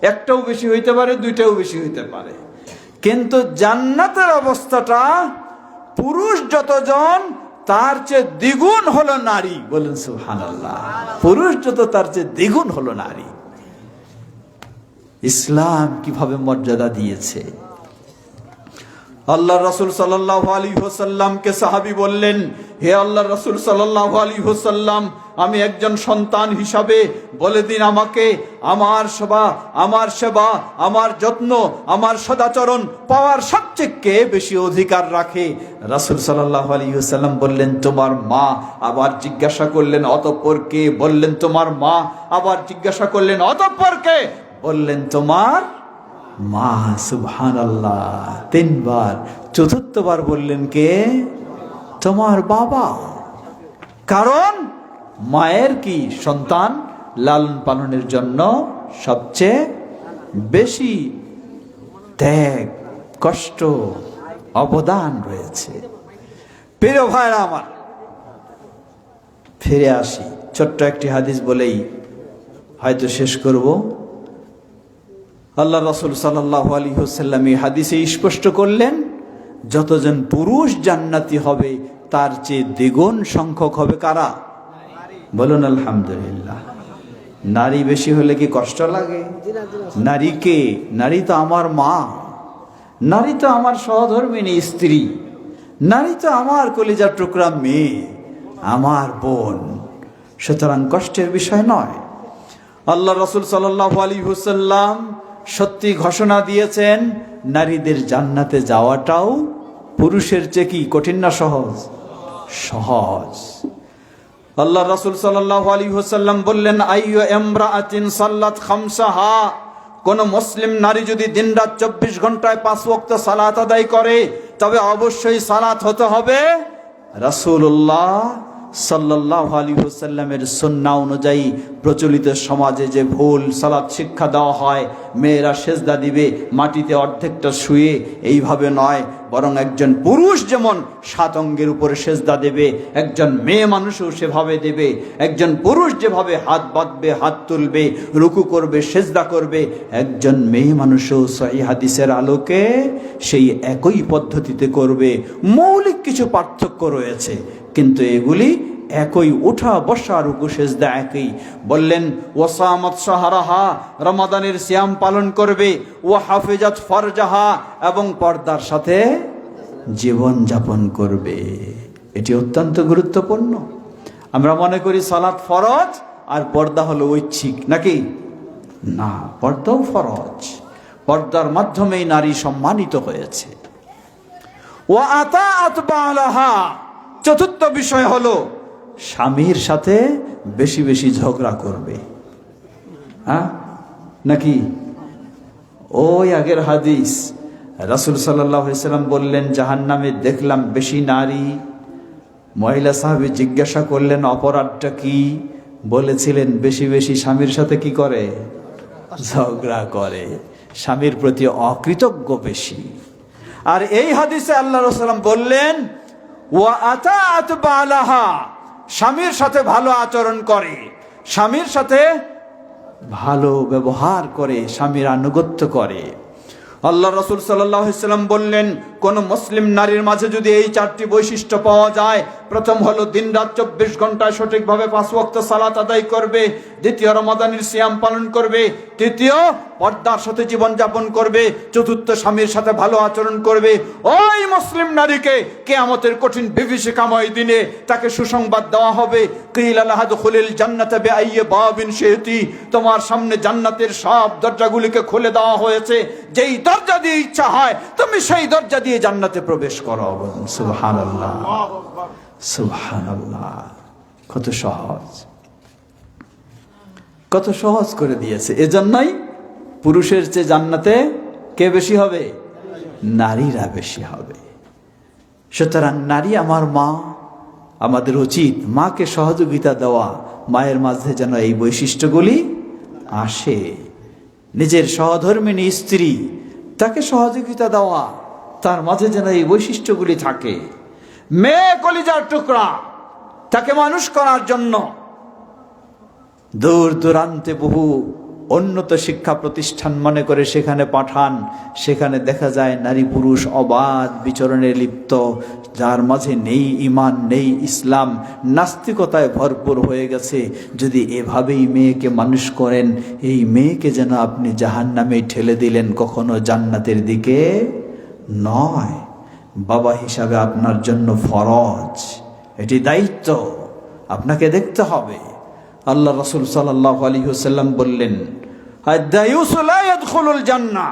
একটাও বেশি হইতে পারে, 2টাও বেশি হইতে পারে। কিন্তু জান্নাতের অবস্থাটা, পুরুষ যতজন তার চেয়ে দ্বিগুণ হলো নারী। বলেন সুবহানাল্লাহ। পুরুষ যত তার চেয়ে দ্বিগুণ হলো নারী। ইসলাম কিভাবে মর্যাদা দিয়েছে! আল্লাহ রাসূল সাল্লাল্লাহু আলাইহি ওয়াসাল্লামকে সাহাবী বললেন, হে আল্লাহ রাসূল সাল্লাল্লাহু আলাইহি ওয়াসাল্লাম, আমি একজন সন্তান হিসাবে বলে দিন আমাকে আমার সেবা, আমার যত্ন, আমার সদাচরণ পাওয়ার সবচেয়ে কে বেশি অধিকার রাখে? রাসূল সাল্লাল্লাহু আলাইহি ওয়াসাল্লাম বললেন, তোমার মা। আবার জিজ্ঞাসা করলেন, অতঃপর কে? বললেন, তোমার মা। আবার জিজ্ঞাসা করলেন, অতঃপর কে? বললেন, তোমার মা। সুবহানাল্লাহ, তিনবার। চতুর্থবার বললেন, কে? তোমার বাবা। কারণ মায়ের কি সন্তান লালন পালনের জন্য সবচেয়ে বেশি ত্যাগ, কষ্ট, অবদান রয়েছে। প্রিয় ভাইরা আমার, ফিরে আসি, ছোট্ট একটি হাদিস বলেই হয়তো শেষ করব। আল্লাহ রাসূল সাল্লাল্লাহু আলাইহি ওয়াসাল্লাম এই হাদিসে স্পষ্ট করলেন, যতজন পুরুষ জান্নাতি হবে তার চেয়ে দ্বিগুণ সংখ্যক হবে কারা? বলুন আলহামদুলিল্লাহ। নারী বেশি হলে কি কষ্ট লাগে? নারী কে? নারী তো আমার মা, নারী তো আমার সহধর্মিণী স্ত্রী, নারী তো আমার কলিজার টুকরা মেয়ে, আমার বোন। সুতরাং কষ্টের বিষয় নয়। আল্লাহ রাসূল সাল্লাল্লাহু আলাইহি ওয়াসাল্লাম সত্যি ঘোষণা দিয়েছেন, নারীদের জান্নাতে যাওয়াটাও পুরুষের চেয়ে কি কঠিন না সহজ? সহজ। আল্লাহ রাসূল সাল্লাল্লাহু আলাইহি ওয়াসাল্লাম বললেন, আইয়ু ইমরাআতিন সাল্লাত খামসাহা, কোন মুসলিম নারী যদি দিনরাত 24 ঘন্টায় 5 ওয়াক্ত সালাত আদায় করে তবে অবশ্যই সালাত হতে হবে রাসূলুল্লাহ সাল্লাল্লাহু আলাইহি ওয়াসাল্লামের সুন্নাহ অনুযায়ী। প্রচলিত সমাজে যে ভুল সালাত শিক্ষা দেওয়া হয়, মেয়েরা সেজদা দিবে মাটিতে অর্ধেকটা শুয়ে, এইভাবে নয়, বরং একজন পুরুষ যেমন 7 অঙ্গের উপরে সেজদা দেবে, একজন মেয়ে মানুষও সেভাবে দেবে। একজন পুরুষ যেভাবে হাত বাঁধবে, হাত তুলবে, রুকু করবে, সেজদা করবে, একজন মেয়ে মানুষও সহিহ হাদিসের আলোকে সেই একই পদ্ধতিতে করবে। মৌলিক কিছু পার্থক্য রয়েছে, কিন্তু এগুলি একই, উঠা বসা রুকু সেজদা একই। বললেন, ওয়াসামাত শাহরাহা, রমাদানের সিয়াম পালন করবে, ওয়া হাফিজাত ফারজাহা, এবং পর্দার সাথে জীবন যাপন করবে। এটি অত্যন্ত গুরুত্বপূর্ণ। আমরা মনে করি সালাত ফরজ আর পর্দা হলো ঐচ্ছিক, নাকি? না, পর্দাও ফরজ। পর্দার মাধ্যমেই নারী সম্মানিত হয়েছে। ওয়া আতাআত বালাহা, চতুর্থ বিষয় হলো স্বামীর সাথে বেশি বেশি ঝগড়া করবে। হ্যাঁ, নাকি? ওই আগের হাদিস, রাসূল সাল্লাল্লাহু আলাইহি ওয়াসাল্লাম বললেন, জাহান্নামে দেখলাম বেশি নারী। মহিলা সাহাবী জিজ্ঞাসা করলেন, অপরাধটা কি? বলেছিলেন, বেশি বেশি স্বামীর সাথে কি করে? ঝগড়া করে, স্বামীর প্রতি অকৃতজ্ঞ বেশি। আর এই হাদিসে আল্লাহ রাসূল বললেন, ওয়া আতাআত বালাহা, স্বামীর সাথে ভালো আচরণ করে, স্বামীর সাথে ভালো ব্যবহার করে, স্বামীর আনুগত্য করে। আল্লাহ রাসূল সাল্লাল্লাহু আলাইহি ওয়াসাল্লাম বললেন, কোন মুসলিম নারীর মাঝে যদি এই 4টি বৈশিষ্ট্য পাওয়া যায়, প্রথম হলো দিনরাত 24 ঘন্টায় সঠিকভাবে 5 ওয়াক্ত সালাত আদায় করবে, দ্বিতীয় রমাদানের সিয়াম পালন করবে, তৃতীয় পর্দার সাথে জীবন যাপন করবে, চতুর্থ স্বামীর সাথে ভালো আচরণ করবে, ওই মুসলিম নারীকে কিয়ামতের কঠিন বিভীষিকাময় দিনে তাকে সুসংবাদ দেওয়া হবে, কিলা লাহা দুখুলিল জান্নাতা বিআইয়ি বাবিন শি'তি, তোমার সামনে জান্নাতের সব দরজাগুলিকে খুলে দেওয়া হয়েছে, যেই দরজা দিয়ে ইচ্ছা হয় তুমি সেই দরজা দিয়ে জান্নাতে প্রবেশ করো। সুবহানাল্লাহ, সুবহানাল্লাহ। কত সহজ, কত সহজ করে দিয়েছে। এজন্যই পুরুষের চেয়ে জান্নাতে কে বেশি হবে? নারীরা বেশি হবে। সুতরাং নারী আমার মা, আমাদের উচিত মাকে সহযোগিতা দেওয়া, মায়ের মাঝে যেন এই বৈশিষ্ট্যগুলি আসে। নিজের সহধর্মিণী স্ত্রী, তাকে সহযোগিতা দেওয়া, তার মাঝে যেন এই বৈশিষ্ট্যগুলি থাকে। মেয়ে কলিজার টুকরা, তাকে মানুষ করার জন্য দূর দূরান্তে বহু উন্নত শিক্ষা প্রতিষ্ঠান মনে করে সেখানে পাঠান। সেখানে দেখা যায় নারী পুরুষ অবাধ বিচরণে লিপ্ত, যার মাঝে নেই ঈমান, নেই ইসলাম, নাস্তিকতায় ভরপুর হয়ে গেছে। যদি এভাবেই মেয়েকে মানুষ করেন, এই মেয়েকে যেন আপনি জাহান্নামে ঠেলে দিলেন, কখনো জান্নাতের দিকে নয়। বাবা হিসাবে আপনার জন্য ফরজ, এটি দায়িত্ব, আপনাকে দেখতে হবে। আল্লাহ রাসূল সাল্লাল্লাহু আলাইহি ওয়াসাল্লাম বললেন, আদ-দায়ুস লা ইয়াদখুলুল জান্নাহ,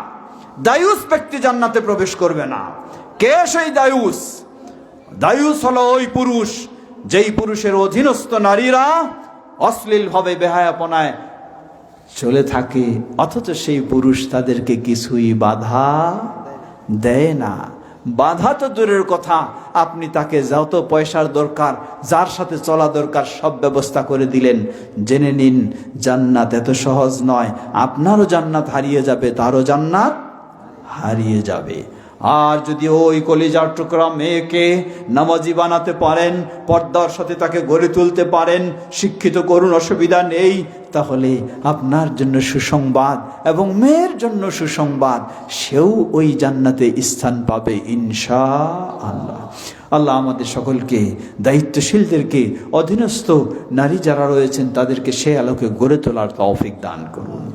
দায়ুস ব্যক্তি জান্নাতে প্রবেশ করবে না। কে সেই দায়ুস? দায়ুস হলো ওই পুরুষ যেই পুরুষের অধীনস্থ নারীরা অশ্লীলভাবে বেহায়াপনায় চলে থাকে, অথচ সেই পুরুষ তাদেরকে কিছুই বাধা দেয় না। বাধা তো দূরের কথা, আপনি তাকে যত পয়সার দরকার, যার সাথে চলা দরকার সব ব্যবস্থা করে দিলেন। জেনে নিন, জান্নাত এত সহজ নয়। আপনারও জান্নাত হারিয়ে যাবে, তারও জান্নাত হারিয়ে যাবে। আর যদি ওই কলিজার টুকরা মেয়েকে নামাজি বানাতে পারেন, পর্দার সাথে তাকে গড়ে তুলতে পারেন, শিক্ষিত করুন, অসুবিধা নেই, তাহলে আপনার জন্য সুসংবাদ এবং মেয়ের জন্য সুসংবাদ, সেও ওই জান্নাতে স্থান পাবে ইনশাআল্লাহ। আল্লাহ আমাদের সকলকে, দায়িত্বশীলদেরকে, অধীনস্থ নারী যারা রয়েছেন তাদেরকে সে আলোকে গড়ে তোলার তৌফিক দান করুন।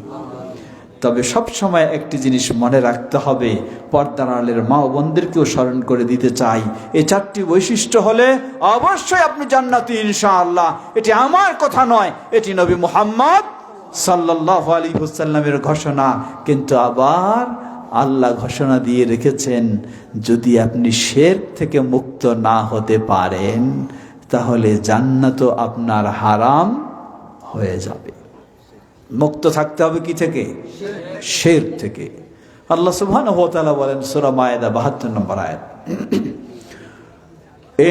তবে সব সময় একটি জিনিস মনে রাখতে হবে, পর্দার আড়ালের মা ও বোনদেরকেও স্মরণ করে দিতে চাই, এই 4টি বৈশিষ্ট্য হলে অবশ্যই আপনি জান্নাতি ইনশাআল্লাহ। এটি আমার কথা নয়, এটি নবী মুহাম্মদ সাল্লাল্লাহু আলাইহি ওয়াসাল্লামের ঘোষণা। কিন্তু আবার আল্লাহ ঘোষণা দিয়ে রেখেছেন, যদি আপনি শিরক থেকে মুক্ত না হতে পারেন তাহলে জান্নাতও আপনার হারাম হয়ে যাবে। মুক্ত থাকতে হবে কি থেকে? শিরক থেকে। আল্লাহ সুবহানাহু ওয়া তাআলা বলেন সূরা মায়েদা 72 নম্বর আয়াত,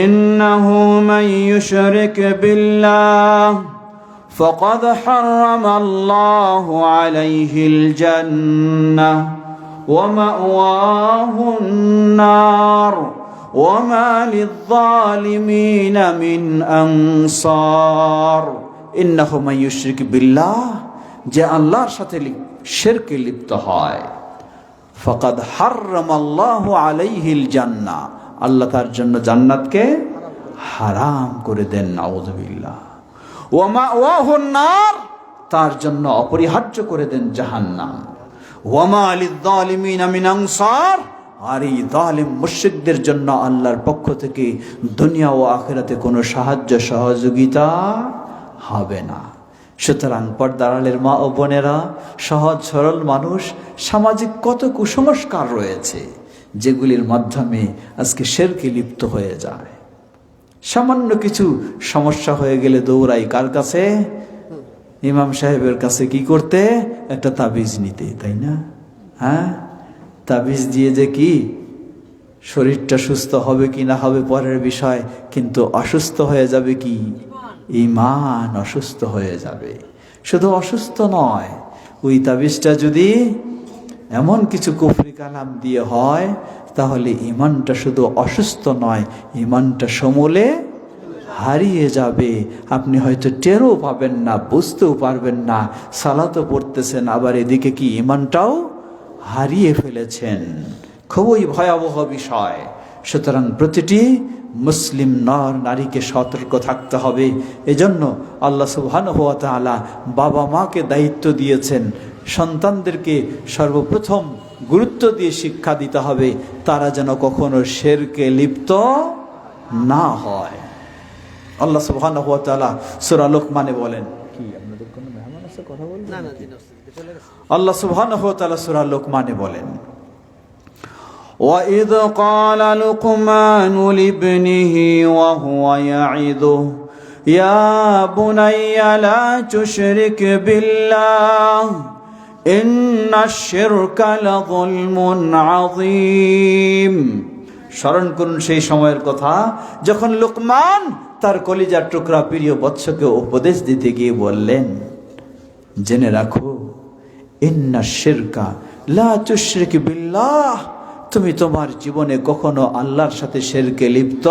ইন্নাহু মান ইউশরিক বিল্লাহ ফাকাদ হারামাল্লাহু আলাইহিল জান্নাহ ওয়া মাওয়াহুন নার ওয়া মা লিয-যালিমিনা মিন আনসার। ইন্নাহু মান ইউশরিক বিল্লাহ, যে আল্লাহর সাথে শিরকে লিপ্ত হয়, ফাকাদ হারামাল্লাহু আলাইহিল জান্নাহ, আল্লাহ তার জন্য জান্নাতকে হারাম করে দেন, নাউযুবিল্লাহ। ওয়া মাওয়াহুন নার, তার জন্য অপরিহার্য করে দেন জাহান্নাম। ওয়া মা লিয-যালিমিনা মিন আনসার, আর এই জালিম মুশরিকদের জন্য আল্লাহর পক্ষ থেকে দুনিয়া ও আখিরাতে কোনো সাহায্য সহযোগিতা হবে না। সুতরাং পর্দার আড়ালের মা ও বোনেরা, সহজ সরল মানুষ, সামাজিক কত কুসংস্কার রয়েছে যেগুলির মাধ্যমে আজকে শিরকে লিপ্ত হয়ে যায়। সামান্য কিছু সমস্যা হয়ে গেলে দৌড়াই কার কাছে? ইমাম সাহেবের কাছে। কি করতে? একটা তাবিজ নিতে, তাই না? হ্যাঁ, তাবিজ দিয়ে যে কি শরীরটা সুস্থ হবে কি না হবে পরের বিষয়, কিন্তু অসুস্থ হয়ে যাবে কি? ঈমান অসুস্থ হয়ে যাবে। শুধু অসুস্থ নয়, ওই তাবিজটা যদি এমন কিছু কুফরি কালাম দিয়ে হয় তাহলে ঈমানটা শুধু অসুস্থ নয়, ঈমানটা সমূলে হারিয়ে যাবে। আপনি হয়তো টেরও পাবেন না, বুঝতেও পারবেন না, সালাতও পড়তেছেন, আবার এদিকে কি ঈমানটাও হারিয়ে ফেলেছেন। খুবই ভয়াবহ বিষয়। সুতরাং প্রতিটি মুসলিম নর নারীকে সতর্ক থাকতে হবে। এজন্য আল্লাহ সুবহানাহু ওয়া তাআলা বাবা মাকে দায়িত্ব দিয়েছেন, সন্তানদেরকে সর্বপ্রথম গুরুত্ব দিয়ে শিক্ষা দিতে হবে, তারা যেন কখনো শিরকে লিপ্ত না হয়। আল্লাহ সুবহানাহু ওয়া তাআলা সূরা লুকমানে বলেন, কি আপনাদের কোনো মেহমান আছে কথা বলবেন? না না, আল্লাহ সুবহানাহু ওয়া তাআলা সূরা লুকমানে বলেন, وَإِذْ قَالَ لُقْمَانُ لِابْنِهِ وَهُوَ يَعِظُهُ يَا بُنَيَّ لَا تُشْرِكْ بِاللَّهِ إِنَّ الشِّرْكَ لَظُلْمٌ عَظِيمٌ। স্মরণ করুন সেই সময়ের কথা যখন লুকমান তার কলিজার টুকরা প্রিয় বৎসকে উপদেশ দিতে গিয়ে বললেন, জেনে রাখো, ইন্না শিরকা লা তুশরিক বিল্লাহ, তুমি তোমার জীবনে কখনো আল্লাহর সাথে শিরকে লিপ্ত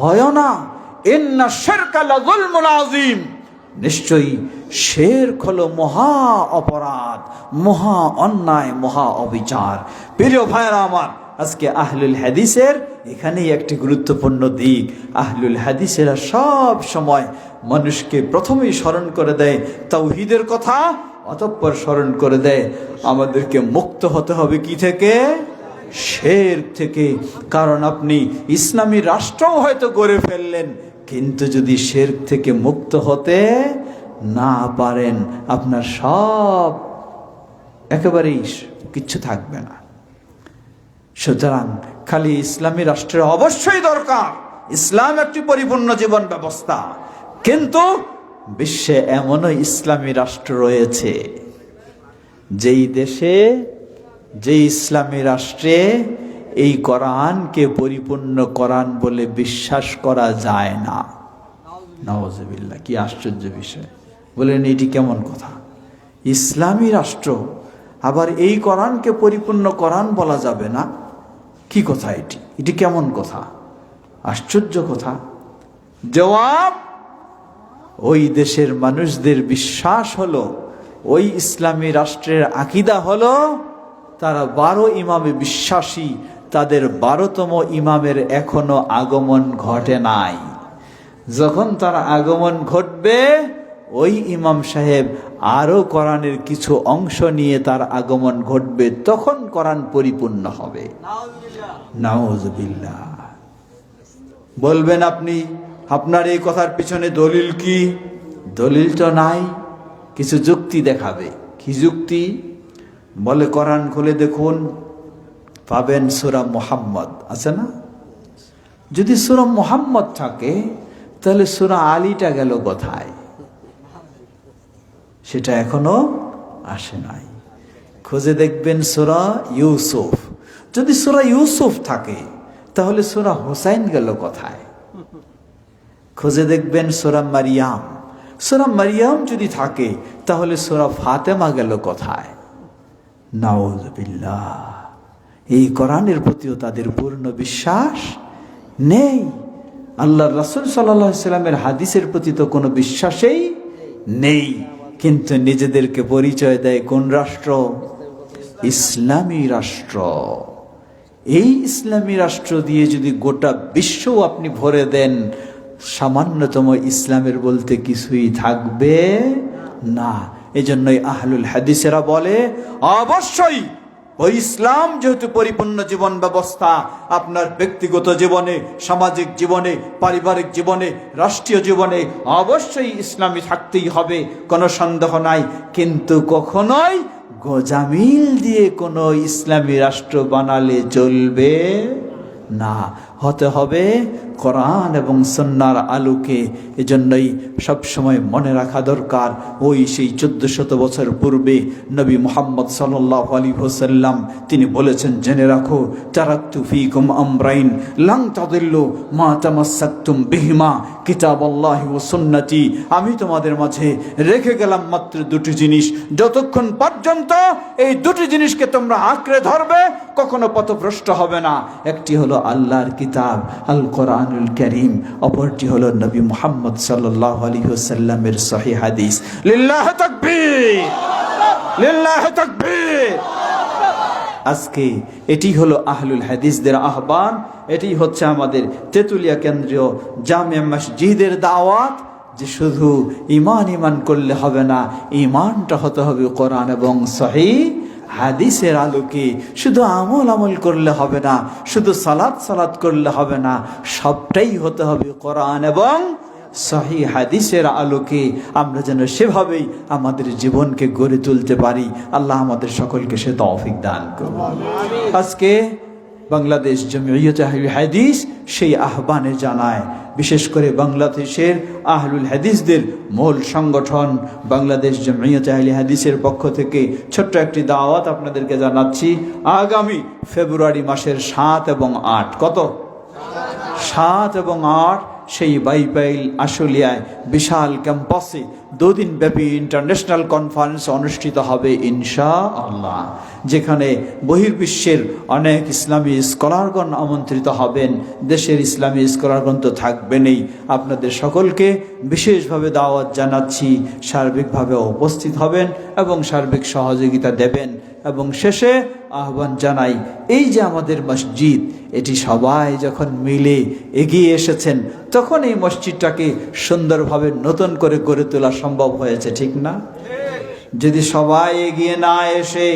হয় না। ইন্না শিরকা লাযুলমুন আযীম, নিশ্চয়ই শিরক হলো মহা অপরাধ, মহা অন্যায়, মহা অবিচার। প্রিয় ভাইরা আমার, আজকে আহলুল হাদিসের এখানেই একটি গুরুত্বপূর্ণ দিক। আহলুল হাদিসেরা সব সময় মানুষকে প্রথমেই স্মরণ করে দেয় তাওহীদের কথা, অতঃপর স্মরণ করে দেয় আমাদেরকে মুক্ত হতে হবে কি থেকে? শিরক থেকে। কারণ আপনি ইসলামী রাষ্ট্রও হয়তো গড়ে ফেললেন, কিন্তু যদি শিরক থেকে মুক্ত হতে না পারেন, আপনার সব একেবারেই কিচ্ছু থাকবে না। সুতরাং খালি ইসলামী রাষ্ট্রের অবশ্যই দরকার, ইসলাম একটি পরিপূর্ণ জীবন ব্যবস্থা, কিন্তু বিশ্বে এমনও ইসলামী রাষ্ট্র রয়েছে যেই দেশে, যে ইসলামী রাষ্ট্রে এই কোরআনকে পরিপূর্ণ কোরআন বলে বিশ্বাস করা যায় না। নাউজুবিল্লাহ, কি আশ্চর্য বিষয়! বলেন এটি কেমন কথা? ইসলামী রাষ্ট্র, আবার এই কোরআনকে পরিপূর্ণ কোরআন বলা যাবে না? কি কথা এটি? এটি কেমন কথা? আশ্চর্য কথা। জবাব, ওই দেশের মানুষদের বিশ্বাস হলো, ওই ইসলামী রাষ্ট্রের আকীদা হলো তারা 12 ইমামে বিশ্বাসী, তাদের 12তম ইমামের এখনো আগমন ঘটে নাই। যখন তার আগমন ঘটবে, ওই ইমাম সাহেব আরো কোরআনের কিছু অংশ নিয়ে তার আগমন ঘটবে, তখন কোরআন পরিপূর্ণ হবে। নাউজুবিল্লাহ। বলবেন আপনি, আপনার এই কথার পিছনে দলিল কি? দলিল তো নাই, কিছু যুক্তি দেখাবে। কি যুক্তি? বলে কোরআন খুলে দেখুন, পাবেন সূরা মুহাম্মদ, আছে না? যদি সূরা মুহাম্মদ থাকে, তাহলে সূরা আলীটা গেল কোথায়? সেটা এখনো আসে নাই। খুঁজে দেখবেন সূরা ইউসুফ। যদি সূরা ইউসুফ থাকে, তাহলে সূরা হোসাইন গেল কোথায়? খুঁজে দেখবেন সূরা মারিয়াম। সূরা মারিয়াম যদি থাকে, তাহলে সূরা ফাতেমা গেল কোথায়? নাউজুবিল্লাহ। এই কোরআনের প্রতিও তাদের পূর্ণ বিশ্বাস নেই। আল্লাহর রাসূল সাল্লাল্লাহু আলাইহি সাল্লামের হাদিসের প্রতি তো কোনো বিশ্বাসই নেই, কিন্তু নিজেদেরকে পরিচয় দেয় কোন রাষ্ট্র? ইসলামী রাষ্ট্র। এই ইসলামী রাষ্ট্র দিয়ে যদি গোটা বিশ্ব আপনি ভরে দেন, সামান্যতম ইসলামের বলতে কিছুই থাকবে না। এজন্যই আহলুল হাদিসেরা বলে, অবশ্যই ওই ইসলাম যেহেতু পরিপূর্ণ জীবন ব্যবস্থা, আপনার ব্যক্তিগত জীবনে, সামাজিক জীবনে, পারিবারিক জীবনে, রাষ্ট্রীয় জীবনে অবশ্যই ইসলামী থাকতেই হবে, কোনো সন্দেহ নাই। কিন্তু কখনোই গোজামিল দিয়ে কোনো ইসলামী রাষ্ট্র বানালে চলবে না, হতে হবে কোরআন এবং সুন্নাহর আলোকে। এজন্যই সবসময় মনে রাখা দরকার, ওই সেই 1400 বছর পূর্বে নবী মুহাম্মদ সাল্লাল্লাহু আলাইহি ওয়াসাল্লাম তিনি বলেছেন, জেনে রাখো, তারাকতু ফীকুম আমরাইন লান তাদিল্লু মা তামাসসাকতুম বিহিমা কিতাবাল্লাহি ওয়া সুন্নতি। আমি তোমাদের মাঝে রেখে গেলাম মাত্র 2টি জিনিস, যতক্ষণ পর্যন্ত এই 2টি জিনিসকে তোমরা আঁকড়ে ধরবে, কখনো পথভ্রষ্ট হবে না। একটি হলো আল্লাহর কিতাব আল কোরআনুল কারীম, অপরটি হলো নবী মুহাম্মদ সাল্লাল্লাহু আলাইহি ওয়াসাল্লামের সহিহ হাদিস। লিল্লাহি তাকবীর, লিল্লাহি তাকবীর। আজকে এটি হলো আহলুল হাদিসদের আহ্বান, এটি হচ্ছে আমাদের তেতুলিয়া কেন্দ্রীয় জামিয়া মসজিদের দাওয়াত, যে শুধু ঈমান করলে হবে না, ঈমানটা হতে হবে কোরআন এবং সহিহ হাদিসের আলোকে। শুধু আমল করলে হবে না, শুধু সালাত করলে হবে না, সবটাই হতে হবে কোরআন এবং সহিহ হাদিসের আলোকে। আমরা যেন সেভাবেই আমাদের জীবনকে গড়ে তুলতে পারি। আল্লাহ আমাদের সকলকে সে তৌফিক দান করুন। আজকে বাংলাদেশ জমিয়ত আহলুল হাদিস সেই আহ্বানে জানায়, বিশেষ করে বাংলাদেশের আহলুল হাদিসদের মূল সংগঠন বাংলাদেশ জমিয়ত আহলুল হাদিসের পক্ষ থেকে ছোট্ট একটি দাওয়াত আপনাদেরকে জানাচ্ছি। আগামী ফেব্রুয়ারি মাসের 7 এবং 8, কত? 7 এবং 8 সেই বাইপাইল আশুলিয়ায় বিশাল ক্যাম্পাসে 2 দিন ব্যাপী ইন্টারন্যাশনাল কনফারেন্স অনুষ্ঠিত হবে ইনশাআল্লাহ, যেখানে বহির্বিশ্বের অনেক ইসলামী স্কলারগণ আমন্ত্রিত হবেন। দেশের ইসলামী স্কলারগণ তো থাকবেনই। আপনাদের সকলকে বিশেষভাবে দাওয়াত জানাচ্ছি, সার্বিকভাবে উপস্থিত হবেন এবং সার্বিক সহযোগিতা দেবেন। এবং শেষে আহ্বান জানাই, এই যে আমাদের মসজিদ, এটি সবাই যখন মিলে এগিয়ে এসেছেন, তখন এই মসজিদটাকে সুন্দরভাবে নতুন করে গড়ে তোলা সম্ভব হয়েছে, ঠিক না? যদি সবাই এগিয়ে না এসে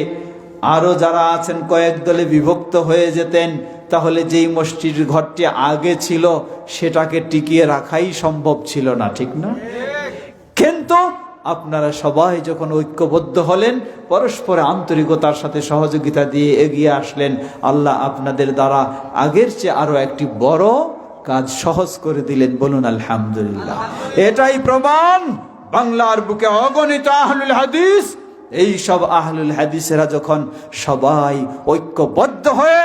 আরো যারা আছেন কয়েক দলে বিভক্ত হয়ে যেতেন, তাহলে যেই মসজিদ ঘরটি আগে ছিল সেটাকে টিকিয়ে রাখাই সম্ভব ছিল না, ঠিক না? কিন্তু আপনারা সবাই যখন ঐক্যবদ্ধ হলেন, পরস্পর আন্তরিকতার সাথে সহযোগিতা দিয়ে এগিয়ে আসলেন, আল্লাহ আপনাদের দ্বারা আগের চেয়ে আরো একটি বড় কাজ সহজ করে দিলেন। বলুন আলহামদুলিল্লাহ। এটাই প্রমাণ, বাংলার বুকে অগণিত আহলুল হাদিস, এই সব আহলুল হাদিসেরা যখন সবাই ঐক্যবদ্ধ হয়ে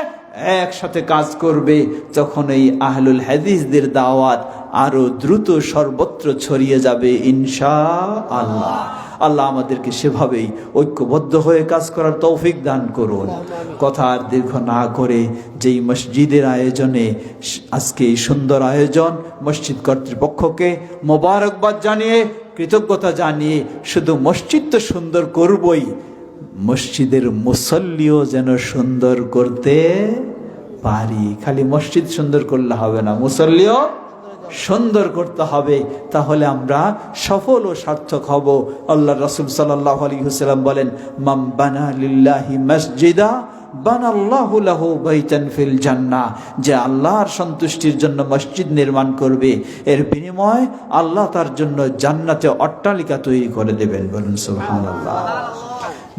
একসাথে কাজ করবে, তখন এই আহলুল হাদিসদের দাওয়াত আরো দ্রুত সর্বত্র ছড়িয়ে যাবে ইনশাআল্লাহ। আল্লাহ আমাদেরকে সেভাবেই ঐক্যবদ্ধ হয়ে কাজ করার তৌফিক দান করুন। কথা আর দীর্ঘ না করে, যেই মসজিদের আয়োজনে আজকে এই সুন্দর আয়োজন, মসজিদ কর্তৃপক্ষকে মোবারকবাদ জানিয়ে, কৃতজ্ঞতা জানিয়ে, শুধু মসজিদ তো সুন্দর করবই, মসজিদের মুসল্লিও যেন সুন্দর করতে পারি। খালি মসজিদ সুন্দর করলে হবে না, মুসল্লিও সুন্দর করতে হবে, তাহলে আমরা সফল ও সার্থক হব। আল্লাহ রাসূল সাল্লাল্লাহু আলাইহি ওয়াসাল্লাম বলেন, মান বানা লিল্লাহি মসজিদা বানাল্লাহু লাহু বাইতান ফিল জান্নাহ, যে আল্লাহর সন্তুষ্টির জন্য মসজিদ নির্মাণ করবে, এর বিনিময়ে আল্লাহ তার জন্য জান্নাতে অট্টালিকা তৈরি করে দেবেন। বলুন সুবহানাল্লাহ।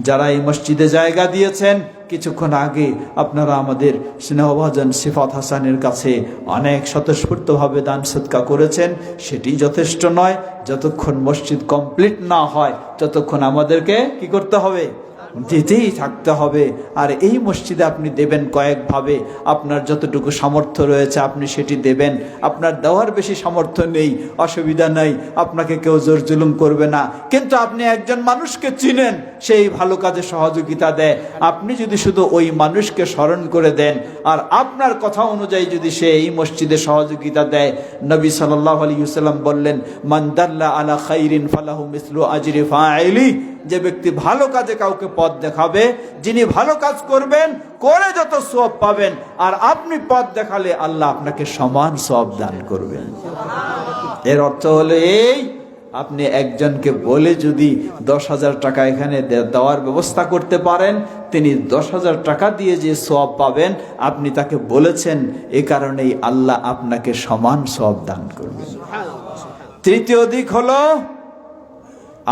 যারা এই মসজিদে জায়গা দিয়েছেন, কিছুক্ষণ আগে আপনারা আমাদের স্নেহভাজন সিফাত হাসানের কাছে অনেক স্বতঃস্ফূর্তভাবে দান সদকা করেছেন, সেটি যথেষ্ট নয়। যতক্ষণ মসজিদ কমপ্লিট না হয় ততক্ষণ আমাদেরকে কি করতে হবে? দিতেই থাকতে হবে। আর এই মসজিদে আপনি দেবেন কয়েকভাবে, আপনার যতটুকু সামর্থ্য রয়েছে আপনি সেটি দেবেন। আপনার দেওয়ার বেশি সামর্থ্য নেই, অসুবিধা নাই, আপনাকে কেউ জোর জুলুম করবে না। কিন্তু আপনি একজন মানুষকে চিনেন, সেই ভালো কাজে সহযোগিতা দেয়, আপনি যদি শুধু ওই মানুষকে স্মরণ করে দেন আর আপনার কথা অনুযায়ী যদি সে এই মসজিদে সহযোগিতা দেয়, নবী সাল্লাল্লাহু আলাইহি ওয়াসাল্লাম বললেন, মান দাল্লা আলা খাইরিন ফালাহু মিসলু আজরি ফাইলি, যে ব্যক্তি ভালো কাজে কাউকে পথ দেখাবে, যিনি ভালো কাজ করবেন, করে যত সওয়াব পাবেন, আর আপনি পথ দেখালে আল্লাহ আপনাকে সমান সওয়াব দান করবেন। এর অর্থ হলো এই, আপনি একজনকে বলে যদি 10,000 টাকা এখানে দেওয়ার ব্যবস্থা করতে পারেন, তিনি 10,000 টাকা দিয়ে যে সওয়াব পাবেন, আপনি তাকে বলেছেন, এ কারণেই আল্লাহ আপনাকে সমান সওয়াব দান করবেন। তৃতীয় দিক হলো,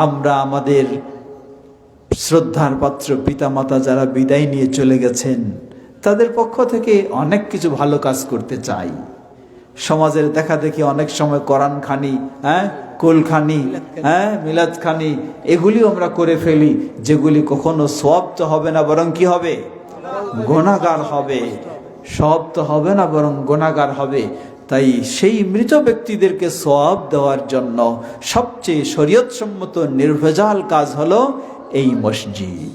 আমরা আমাদের শ্রদ্ধার পাত্র পিতামাতা যারা বিদায় নিয়ে চলে গেছেন, তাদের পক্ষ থেকে অনেক কিছু ভালো কাজ করতে চাই। সমাজের দেখা দেখি অনেক সময় কোরআন খানি, কুলখানি, মিলাদ খানি, এগুলিও আমরা করে ফেলি, যেগুলি কখনো সওয়াব তো হবে না, বরং কি হবে? গুনাহগার হবে। সওয়াব তো হবে না, বরং গুনাহগার হবে। তাই সেই মৃত ব্যক্তিদেরকে সওয়াব দেওয়ার জন্য সবচেয়ে শরীয়তসম্মত নির্ভেজাল কাজ হলো এই মসজিদ।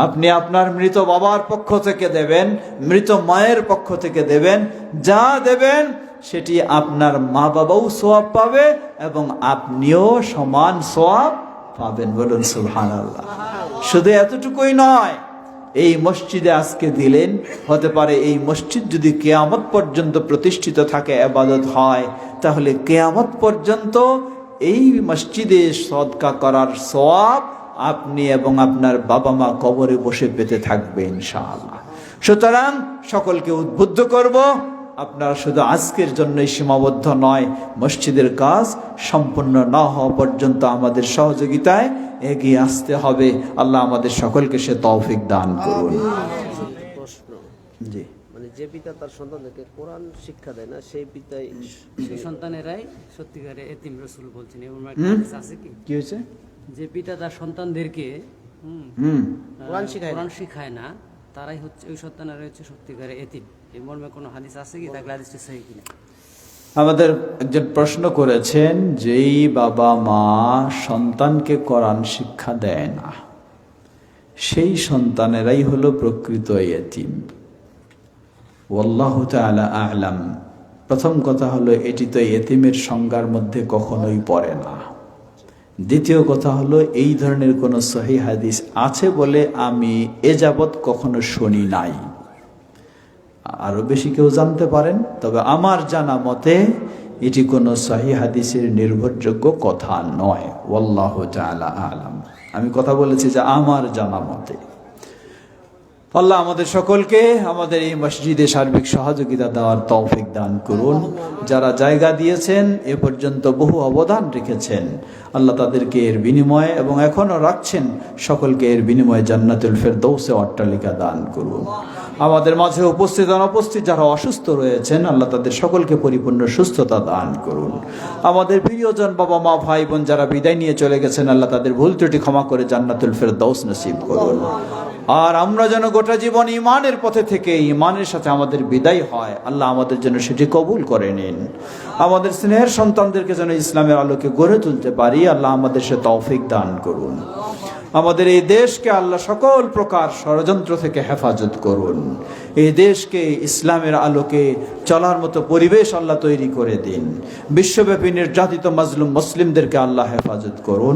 আপনি আপনার মৃত বাবার পক্ষ থেকে দেবেন, মৃত মায়ের পক্ষ থেকে দেবেন, যা দেবেন সেটি আপনার মা বাবাও সওয়াব পাবে এবং আপনিও সমান সওয়াব পাবেন। বলুন সুবহানাল্লাহ। শুধু এতটুকুই নয়, এই মসজিদে আজকে দিলেন, হতে পারে এই মসজিদ যদি কিয়ামত পর্যন্ত প্রতিষ্ঠিত থাকে, ইবাদত হয়, তাহলে কিয়ামত পর্যন্ত এই মসজিদে সদকা করার সওয়াব আপনি এবং আপনার বাবা মা কবরে বসে পেতে থাকবে ইনশাআল্লাহ। সুতরাং সকলকে উদ্বুদ্ধ করব, আপনারা শুধু আজকের জন্যই সীমাবদ্ধ নয়, মসজিদের কাজ সম্পূর্ণ না হওয়া পর্যন্ত আমাদের সহযোগিতায় এগিয়ে আসতে হবে। আল্লাহ আমাদের সকলকে সে তৌফিক দান করুন। জি, মানে যে পিতা তার সন্তানদেরকে কোরআন শিক্ষা দেয় না, সেই পিতাই সন্তানেরাই সত্যিকারে এতিম। রাসূল বলছেন, এমন একটা হাদিস আছে কি হয়েছে? যে পিতা তার সন্তানদেরকে কোরআন শিখায় না, তারাই হচ্ছে, ওই সন্তানেরা হচ্ছে সত্যিকারে এতিম। এই মর্মে কোনো হাদিস আছে কি? তাহলে হাদিসটি সহিহ কিনা? আমাদের একজন প্রশ্ন করেছেন, যেই বাবা মা সন্তানকে কোরআন শিক্ষা দেয় না, সেই সন্তানেরাই হলো প্রকৃত এতিম। ওয়াল্লাহু তাআলা আ'লাম। প্রথম কথা হলো, এটি তো এতিমের সংজ্ঞার মধ্যে কখনোই পড়ে না। দ্বিতীয় কথা হলো, এই ধরনের কোনো সহিহ হাদিস আছে বলে আমি এ যাবৎ কখনো শুনি নাই। আরো বেশি কেউ জানতে পারেন, তবে আমার জানা মতে এটি কোনো সহিহ হাদিসের নির্ভরযোগ্য কথা নয়। ওয়াল্লাহু তাআলা আ'লাম। আমি কথা বলেছি যে আমার জানা মতে। আল্লাহ আমাদের সকলকে আমাদের এই মসজিদে সার্বিক সহযোগিতা দেওয়ার তৌফিক দান করুন। যারা জায়গা দিয়েছেন এ পর্যন্ত বহু অবদান রেখেছেন, আল্লাহ তাদেরকে এর বিনিময়ে এবং এখনও রাখছেন, সকলকে এর বিনিময়ে জান্নাতুল ফেরদৌসে অট্টালিকা দান করুন। আমাদের মাঝে উপস্থিত অনুপস্থিত যারা অসুস্থ রয়েছেন, আল্লাহ তাদের সকলকে পরিপূর্ণ সুস্থতা দান করুন। আমাদের প্রিয়জন বাবা মা ভাই বোন যারা বিদায় নিয়ে চলে গেছেন, আল্লাহ তাদের ভুল ত্রুটি ক্ষমা করে জান্নাতুল ফেরদৌস নসিব করুন। আর আমরা যেন গোটা জীবন ঈমানের পথে থেকে ঈমানের সাথে আমাদের বিদায় হয়, আল্লাহ আমাদের জন্য সেটি কবুল করে নিন। আমাদের স্নেহের সন্তানদেরকে যেন ইসলামের আলোকে গড়ে তুলতে পারি, আল্লাহ আমাদের সে তৌফিক দান করুন। আমাদের এই দেশকে আল্লাহ সকল প্রকার ষড়যন্ত্র থেকে হেফাজত করুন। এই দেশকে ইসলামের আলোকে চলার মতো পরিবেশ আল্লাহ তৈরি করে দিন। বিশ্বব্যাপী নির্যাতিত মাজলুম মুসলিমদেরকে আল্লাহ হেফাজত করুন।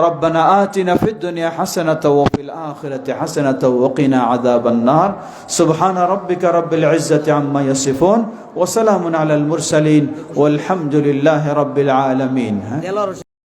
রব্বানা আতিনা ফিদ দুনিয়া হাসানাতাও ওয়া ফিল আখিরাতি হাসানাতাও ওয়া কিনা আযাবান নার। সুবহানা রাব্বিকা রাব্বিল ইজ্জাতি আম্মা ইয়াসিফুন ওয়া সালামুন আলাল মুরসালিন ওয়াল হামদুলিল্লাহি রাব্বিল আলামিন।